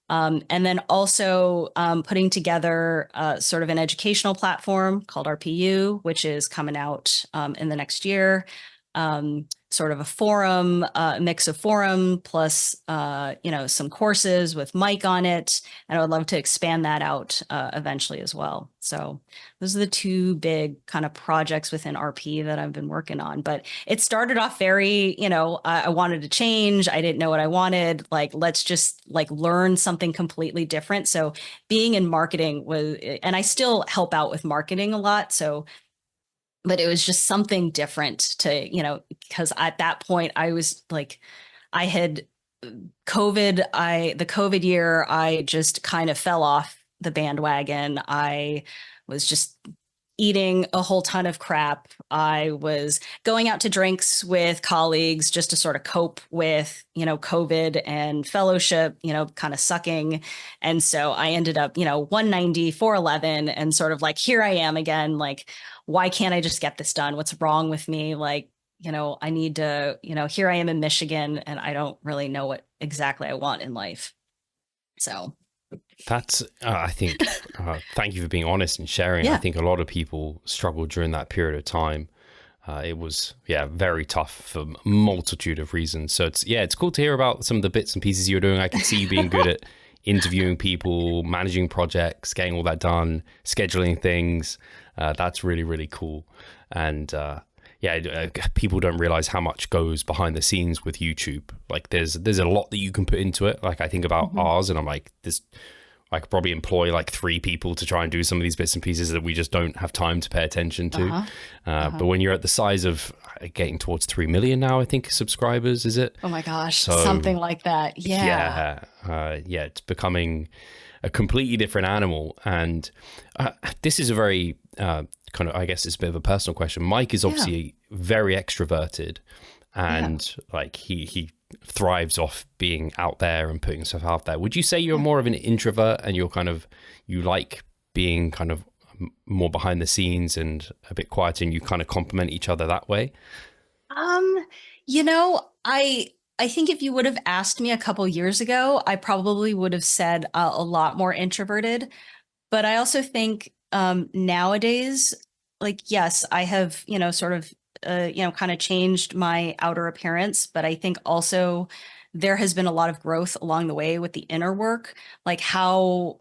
And then also putting together sort of an educational platform called RPU, which is coming out in the next year. Sort of a forum, a mix of forum plus, some courses with Mike on it. And I would love to expand that out eventually as well. So those are the two big kind of projects within RP that I've been working on. But it started off very, I wanted to change. I didn't know what I wanted. Like, let's just like learn something completely different. So being in marketing and I still help out with marketing a lot. But it was just something different to, because at that point I was like, I had the COVID year, I just kind of fell off the bandwagon. I was just eating a whole ton of crap. I was going out to drinks with colleagues just to sort of cope with, COVID and fellowship, kind of sucking. And so I ended up, 190, 411, and sort of like, here I am again, like, why can't I just get this done? What's wrong with me? Like, I need to, here I am in Michigan and I don't really know what exactly I want in life. So that's, I think, thank you for being honest and sharing. Yeah. I think a lot of people struggled during that period of time. It was, very tough for a multitude of reasons. So it's cool to hear about some of the bits and pieces you were doing. I can see you being good at interviewing people, managing projects, getting all that done, scheduling things. That's really, really cool. And people don't realize how much goes behind the scenes with YouTube. Like there's a lot that you can put into it. Like I think about ours and I'm like, I could probably employ like 3 people to try and do some of these bits and pieces that we just don't have time to pay attention to. But when you're at the size of getting towards 3 million now, I think, subscribers, is it? Oh my gosh, something like that. Yeah. It's becoming a completely different animal. And this is a very kind of, I guess it's a bit of a personal question. Mike is obviously very extroverted and like he thrives off being out there and putting stuff out there. Would you say you're more of an introvert and you like being kind of more behind the scenes and a bit quieter, and you kind of complement each other that way? I think if you would have asked me a couple years ago, I probably would have said a lot more introverted. But I also think nowadays, like, yes, I have, sort of, kind of changed my outer appearance. But I think also there has been a lot of growth along the way with the inner work, like how,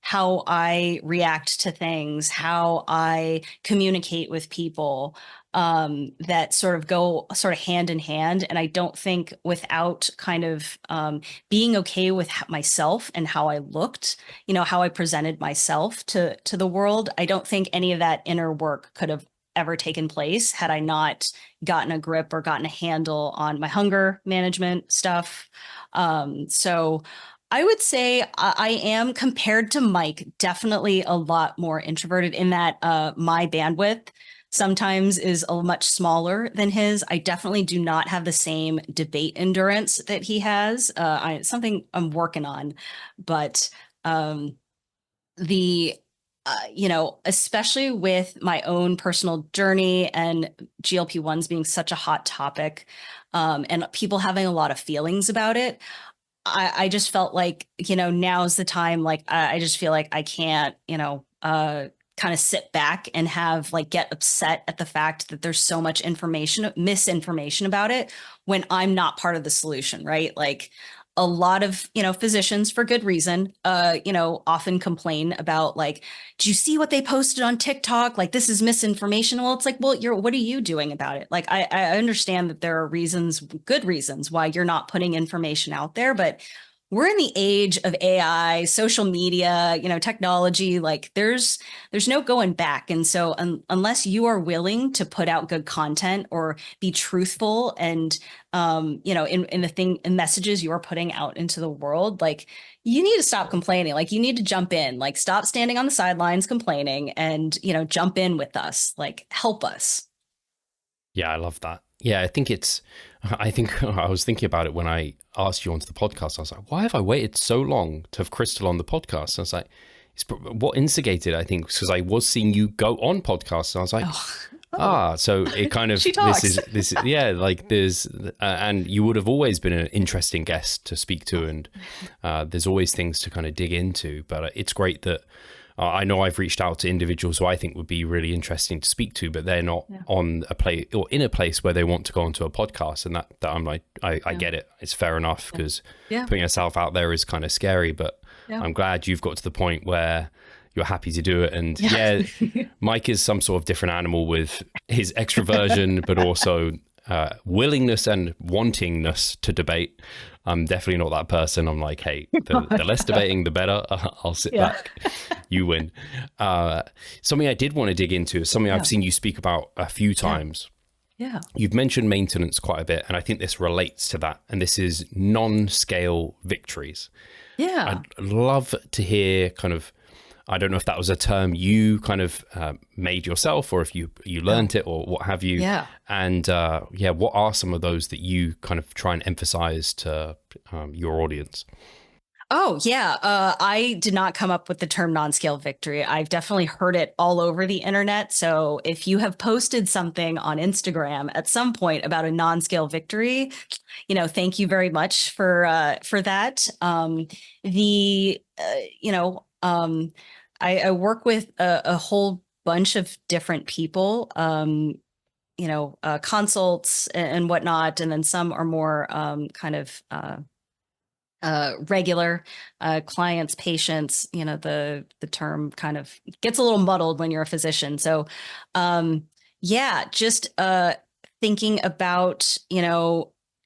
how I react to things, how I communicate with people, that sort of go sort of hand in hand. And I don't think without kind of being okay with myself and how I looked, how I presented myself to the world, I don't think any of that inner work could have ever taken place had I not gotten a grip or gotten a handle on my hunger management stuff. So I would say I am, compared to Mike, definitely a lot more introverted in that my bandwidth sometimes is a much smaller than his. I definitely do not have the same debate endurance that he has. It's something I'm working on, but the especially with my own personal journey and GLP-1s being such a hot topic, and people having a lot of feelings about it, I just felt like, now's the time. Like, I just feel like I can't, kind of sit back and have get upset at the fact that there's so much misinformation about it when I'm not part of the solution, right? Like, a lot of, physicians, for good reason, often complain about, like, do you see what they posted on TikTok? Like, this is misinformation. Well, it's like, well, what are you doing about it? Like, I understand that there are good reasons why you're not putting information out there, but we're in the age of AI, social media, technology. Like, there's no going back. And so unless you are willing to put out good content or be truthful and, in messages you're putting out into the world, like, you need to stop complaining. Like, you need to jump in, like, stop standing on the sidelines complaining and, jump in with us, like, help us. Yeah, I llove that. Yeah, I think I was thinking about it when I asked you onto the podcast. I was like, why have I waited so long to have Christle on the podcast? And I was like, what instigated, I think, because I was seeing you go on podcasts. And I was like, so it kind of, She talks. this is, yeah, like there's, and you would have always been an interesting guest to speak to. And there's always things to kind of dig into, but it's great that, I know I've reached out to individuals who I think would be really interesting to speak to, but they're not on a place or in a place where they want to go onto a podcast. And that I'm like, I get it. It's fair enough, because putting yourself out there is kind of scary, but I'm glad you've got to the point where you're happy to do it. And Mike is some sort of different animal with his extroversion, but also willingness and wantingness to debate. I'm definitely not that person. I'm like, hey, the less debating, the better. I'll sit back. You win. Something I did want to dig into is something I've seen you speak about a few times. Yeah. You've mentioned maintenance quite a bit, and I think this relates to that. And this is non-scale victories. Yeah. I'd love to hear kind of, I don't know if that was a term you kind of made yourself, or if you learned it, or what have you. Yeah. And what are some of those that you kind of try and emphasize to your audience? Oh, yeah. I did not come up with the term non-scale victory. I've definitely heard it all over the internet. So if you have posted something on Instagram at some point about a non-scale victory, thank you very much for that. I work with a whole bunch of different people, consults and whatnot, and then some are more kind of regular clients, patients. The term kind of gets a little muddled when you're a physician. So just thinking about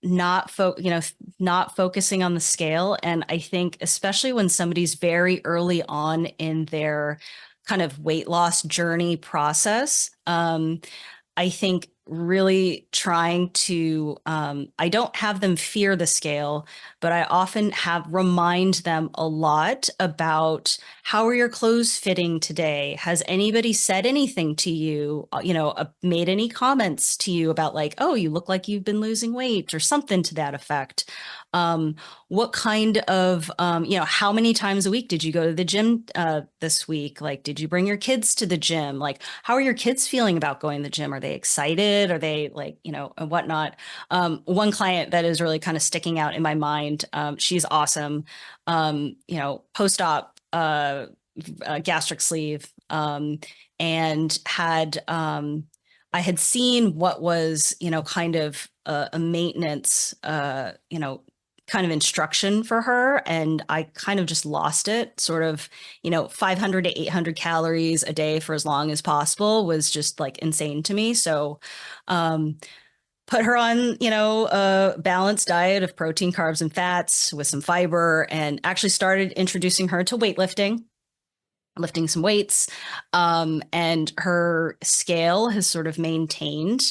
not focusing on the scale. And I think especially when somebody's very early on in their kind of weight loss journey process, I think really trying to, I don't have them fear the scale, but I often remind them a lot about, how are your clothes fitting today? Has anybody said anything to you, made any comments to you about, like, oh, you look like you've been losing weight, or something to that effect? What kind of, how many times a week did you go to the gym this week? Like, did you bring your kids to the gym? Like, how are your kids feeling about going to the gym? Are they excited? Are they and whatnot? One client that is really kind of sticking out in my mind, she's awesome. Post-op gastric sleeve, and I had seen what was, kind of a maintenance, kind of instruction for her. And I kind of just lost it. Sort of, 500 to 800 calories a day for as long as possible was just like insane to me. So, put her on, a balanced diet of protein, carbs, and fats with some fiber, and actually started introducing her to weightlifting, lifting some weights. And her scale has sort of maintained,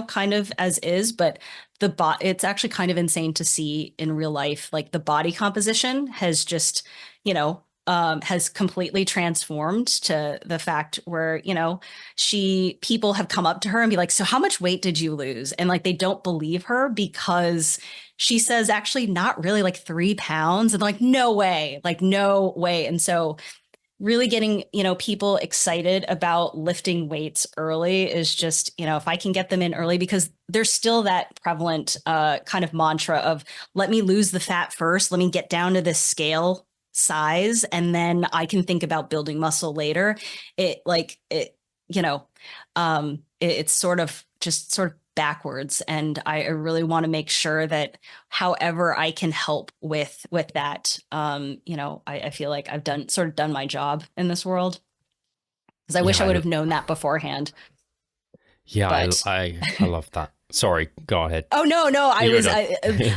kind of as is, but it's actually kind of insane to see in real life. Like the body composition has just, has completely transformed to the fact where, people have come up to her and be like, so how much weight did you lose? And like, they don't believe her because she says, actually, not really, like 3 pounds. And like, no way, like, no way. And so really getting, people excited about lifting weights early is just, if I can get them in early, because there's still that prevalent kind of mantra of, let me lose the fat first, let me get down to this scale size, and then I can think about building muscle later. It's sort of backwards. And I really want to make sure that however I can help with that, I feel like I've done my job in this world, because I wish I would have known that beforehand. Yeah, But I love that. Sorry, go ahead. Oh, no, I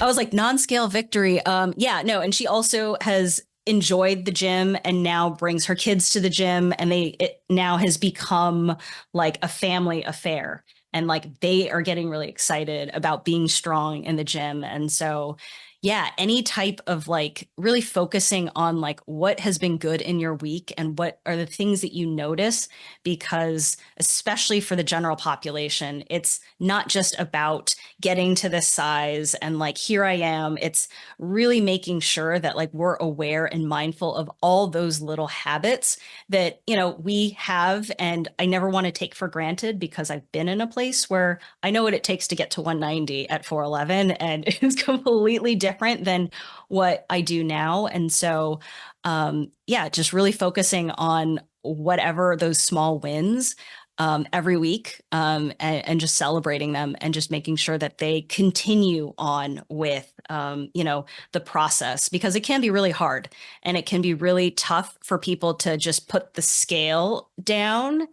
was like non-scale victory. No. And she also has enjoyed the gym and now brings her kids to the gym, and it now has become like a family affair. And like, they are getting really excited about being strong in the gym. And so, yeah, any type of like really focusing on like what has been good in your week and what are the things that you notice, because especially for the general population, it's not just about getting to this size and like, here I am. It's really making sure that like we're aware and mindful of all those little habits that, we have, and I never want to take for granted, because I've been in a place where I know what it takes to get to 190 at 4'11", and it's completely different than what I do now. And so, just really focusing on whatever those small wins every week, and just celebrating them, and just making sure that they continue on with, the process, because it can be really hard and it can be really tough for people to just put the scale down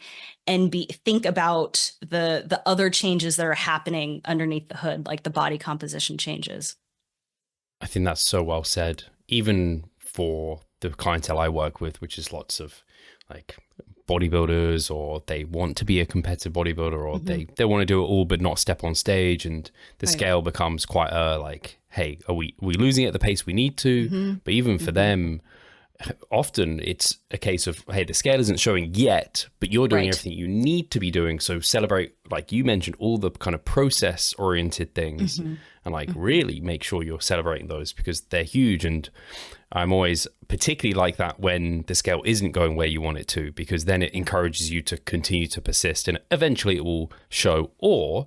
and think about the other changes that are happening underneath the hood, like the body composition changes. I think that's so well said. Even for the clientele I work with, which is lots of like bodybuilders, or they want to be a competitive bodybuilder, or they want to do it all but not step on stage, and the scale becomes quite like, hey, are we losing it at the pace we need to? But even for them, often it's a case of, hey, the scale isn't showing yet, but you're doing everything you need to be doing. So celebrate, like you mentioned, all the kind of process oriented things, and like really make sure you're celebrating those, because they're huge. And I'm always particularly like that when the scale isn't going where you want it to, because then it encourages you to continue to persist, and eventually it will show. Or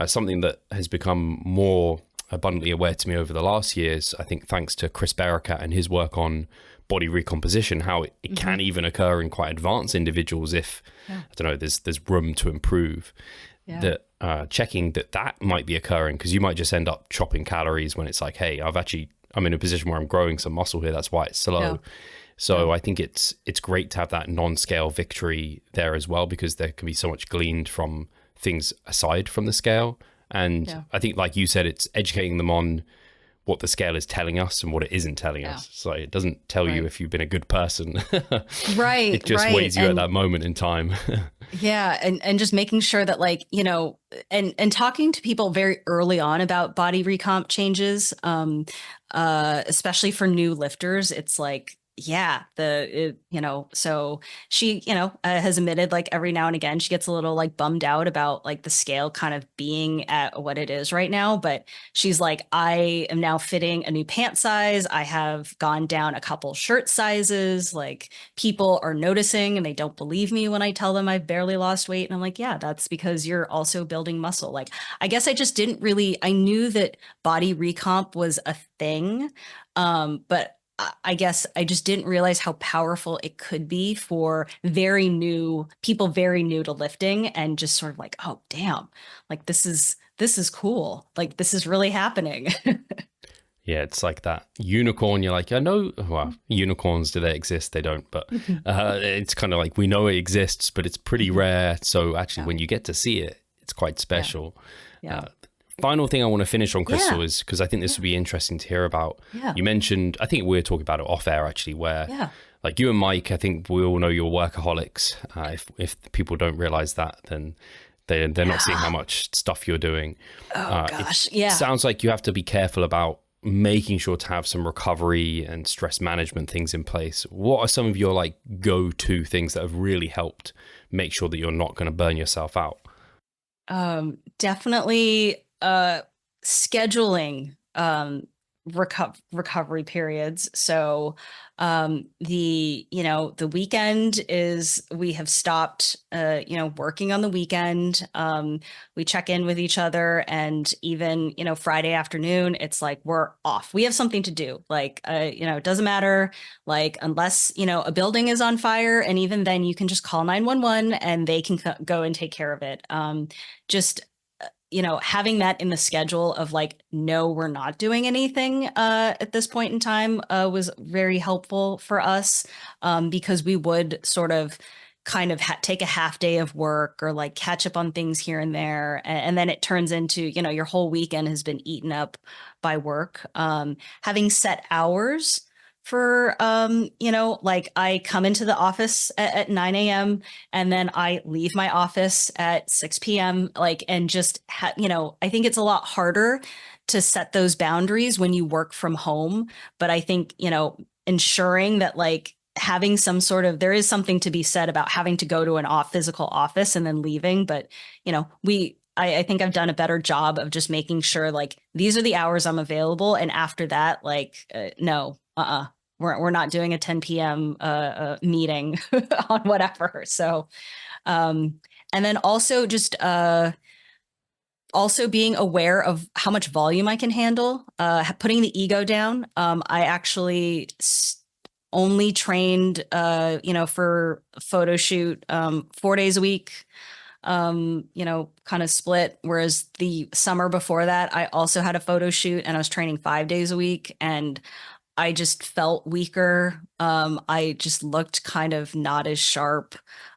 something that has become more abundantly aware to me over the last years, I think thanks to Chris Barricat and his work on body recomposition, how it can even occur in quite advanced individuals if, I don't know, there's room to improve. That checking that might be occurring, because you might just end up chopping calories when it's like, hey, I'm in a position where I'm growing some muscle here, that's why it's slow. So I think it's great to have that non-scale victory there as well, because there can be so much gleaned from things aside from the scale. And I think, like you said, it's educating them on what the scale is telling us and what it isn't telling us. So it doesn't tell you if you've been a good person. It just weighs you at that moment in time. And just making sure that, like, and talking to people very early on about body recomp changes, especially for new lifters. It's like, so she, has admitted, like, every now and again, she gets a little like bummed out about like the scale kind of being at what it is right now. But she's like, I am now fitting a new pant size. I have gone down a couple shirt sizes. Like, people are noticing and they don't believe me when I tell them I've barely lost weight. And I'm like, yeah, that's because you're also building muscle. Like, I guess I just I knew that body recomp was a thing. But I guess I just didn't realize how powerful it could be for people very new to lifting, and just sort of like, oh, damn, like this is cool. Like, this is really happening. Yeah, it's like that unicorn. You're like, I know, well, unicorns, do they exist? They don't, but it's kind of like we know it exists, but it's pretty rare. So actually, when you get to see it, it's quite special. Yeah. Final thing I want to finish on, Christle, is because I think this would be interesting to hear about. Yeah. You mentioned, I think we were talking about it off air actually, where like you and Mike, I think we all know you're workaholics. If people don't realize that, then they're not seeing how much stuff you're doing. Oh gosh, It sounds like you have to be careful about making sure to have some recovery and stress management things in place. What are some of your like go-to things that have really helped make sure that you're not going to burn yourself out? Definitely scheduling recovery periods. So the weekend is, we have stopped working on the weekend. We check in with each other, and even Friday afternoon, it's like we're off. We have something to do. Like it doesn't matter, like unless a building is on fire, and even then you can just call 911 and they can go and take care of it. Just having that in the schedule of like, no, we're not doing anything at this point in time was very helpful for us, because we would sort of kind of take a half day of work or like catch up on things here and there. And then it turns into, your whole weekend has been eaten up by work. Having set hours for, like I come into the office at 9 a.m. and then I leave my office at 6 p.m. Like, and just, I think it's a lot harder to set those boundaries when you work from home. But I think, ensuring that like having some sort of, there is something to be said about having to go to an physical office and then leaving. But, I think I've done a better job of just making sure like these are the hours I'm available. And after that, like, no, we're not doing a 10 p.m. Meeting on whatever. So, and then also just also being aware of how much volume I can handle, putting the ego down. I actually only trained, for photo shoot 4 days a week, kind of split. Whereas the summer before that, I also had a photo shoot and I was training 5 days a week, and I just felt weaker. I just looked kind of not as sharp.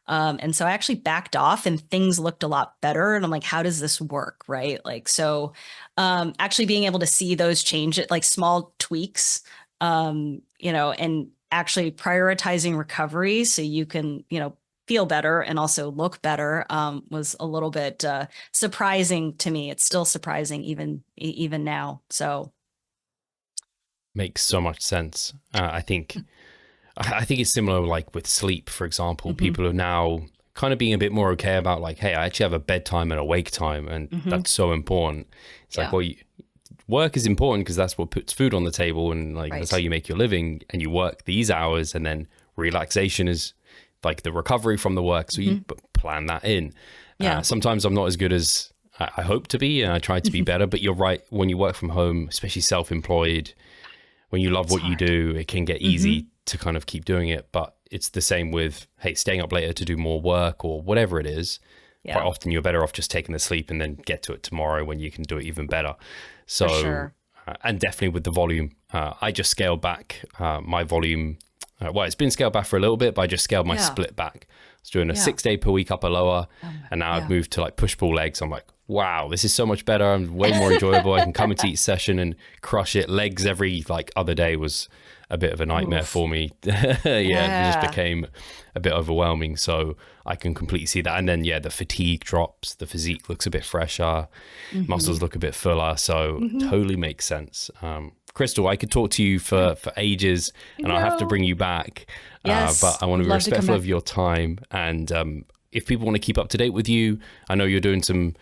And so I actually backed off and things looked a lot better. And I'm like, how does this work? Right. Like, so actually being able to see those changes, like small tweaks, and actually prioritizing recovery so you can, feel better and also look better, was a little bit surprising to me. It's still surprising even now. So. Makes so much sense. I think it's similar, like with sleep, for example. People are now kind of being a bit more okay about like, hey, I actually have a bedtime and a wake time, and that's so important. It's like, well, work is important because that's what puts food on the table, and like that's how you make your living, and you work these hours, and then relaxation is like the recovery from the work. So you plan that in. Sometimes I'm not as good as I hope to be, and I try to be better, but you're right. When you work from home, especially self-employed, when you love what you do, it can get easy to kind of keep doing it. But it's the same with, hey, staying up later to do more work or whatever it is. Quite often you're better off just taking the sleep and then get to it tomorrow when you can do it even better. So, for sure. And definitely with the volume, I just scaled back my volume. Well, it's been scaled back for a little bit, but I just scaled my split back. I was doing a 6 day per week upper lower, and now I've moved to like push pull legs. I'm like, wow, this is so much better. I'm way more enjoyable. I can come into each session and crush it. Legs every like other day was a bit of a nightmare for me. It just became a bit overwhelming. So I can completely see that. And then the fatigue drops, the physique looks a bit fresher, muscles look a bit fuller. So totally makes sense. Christle, I could talk to you for ages, and I'll have to bring you back. But I want to be respectful of your time. And if people want to keep up to date with you, I know you're doing some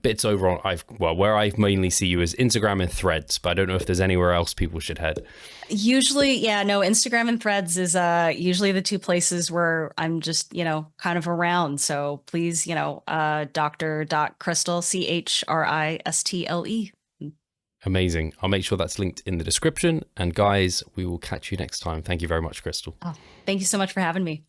bits over on where I mainly see you is Instagram and Threads, but I don't know if there's anywhere else people should head. Usually, Instagram and Threads is usually the two places where I'm just, kind of around. So please, Dr.Christle, CHRISTLE. Amazing. I'll make sure that's linked in the description. And guys, we will catch you next time. Thank you very much, Christle. Oh, thank you so much for having me.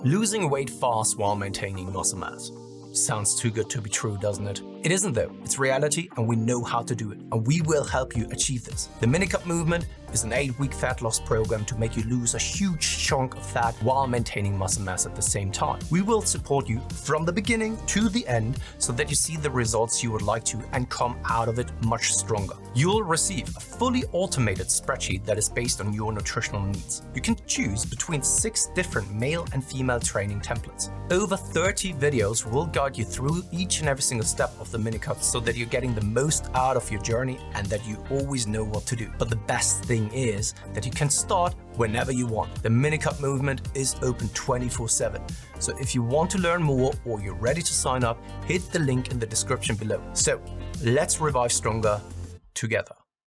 Losing weight fast while maintaining muscle mass. Sounds too good to be true, doesn't it? It isn't though. It's reality and we know how to do it. And we will help you achieve this. The Minicut Movement is an 8-week fat loss program to make you lose a huge chunk of fat while maintaining muscle mass at the same time. We will support you from the beginning to the end so that you see the results you would like to and come out of it much stronger. You'll receive a fully automated spreadsheet that is based on your nutritional needs. You can choose between 6 different male and female training templates. Over 30 videos will guide you through each and every single step of the Minicut so that you're getting the most out of your journey and that you always know what to do. But the best thing is that you can start whenever you want. The Minicut Movement is open 24/7. So if you want to learn more or you're ready to sign up, hit the link in the description below. So let's revive stronger together.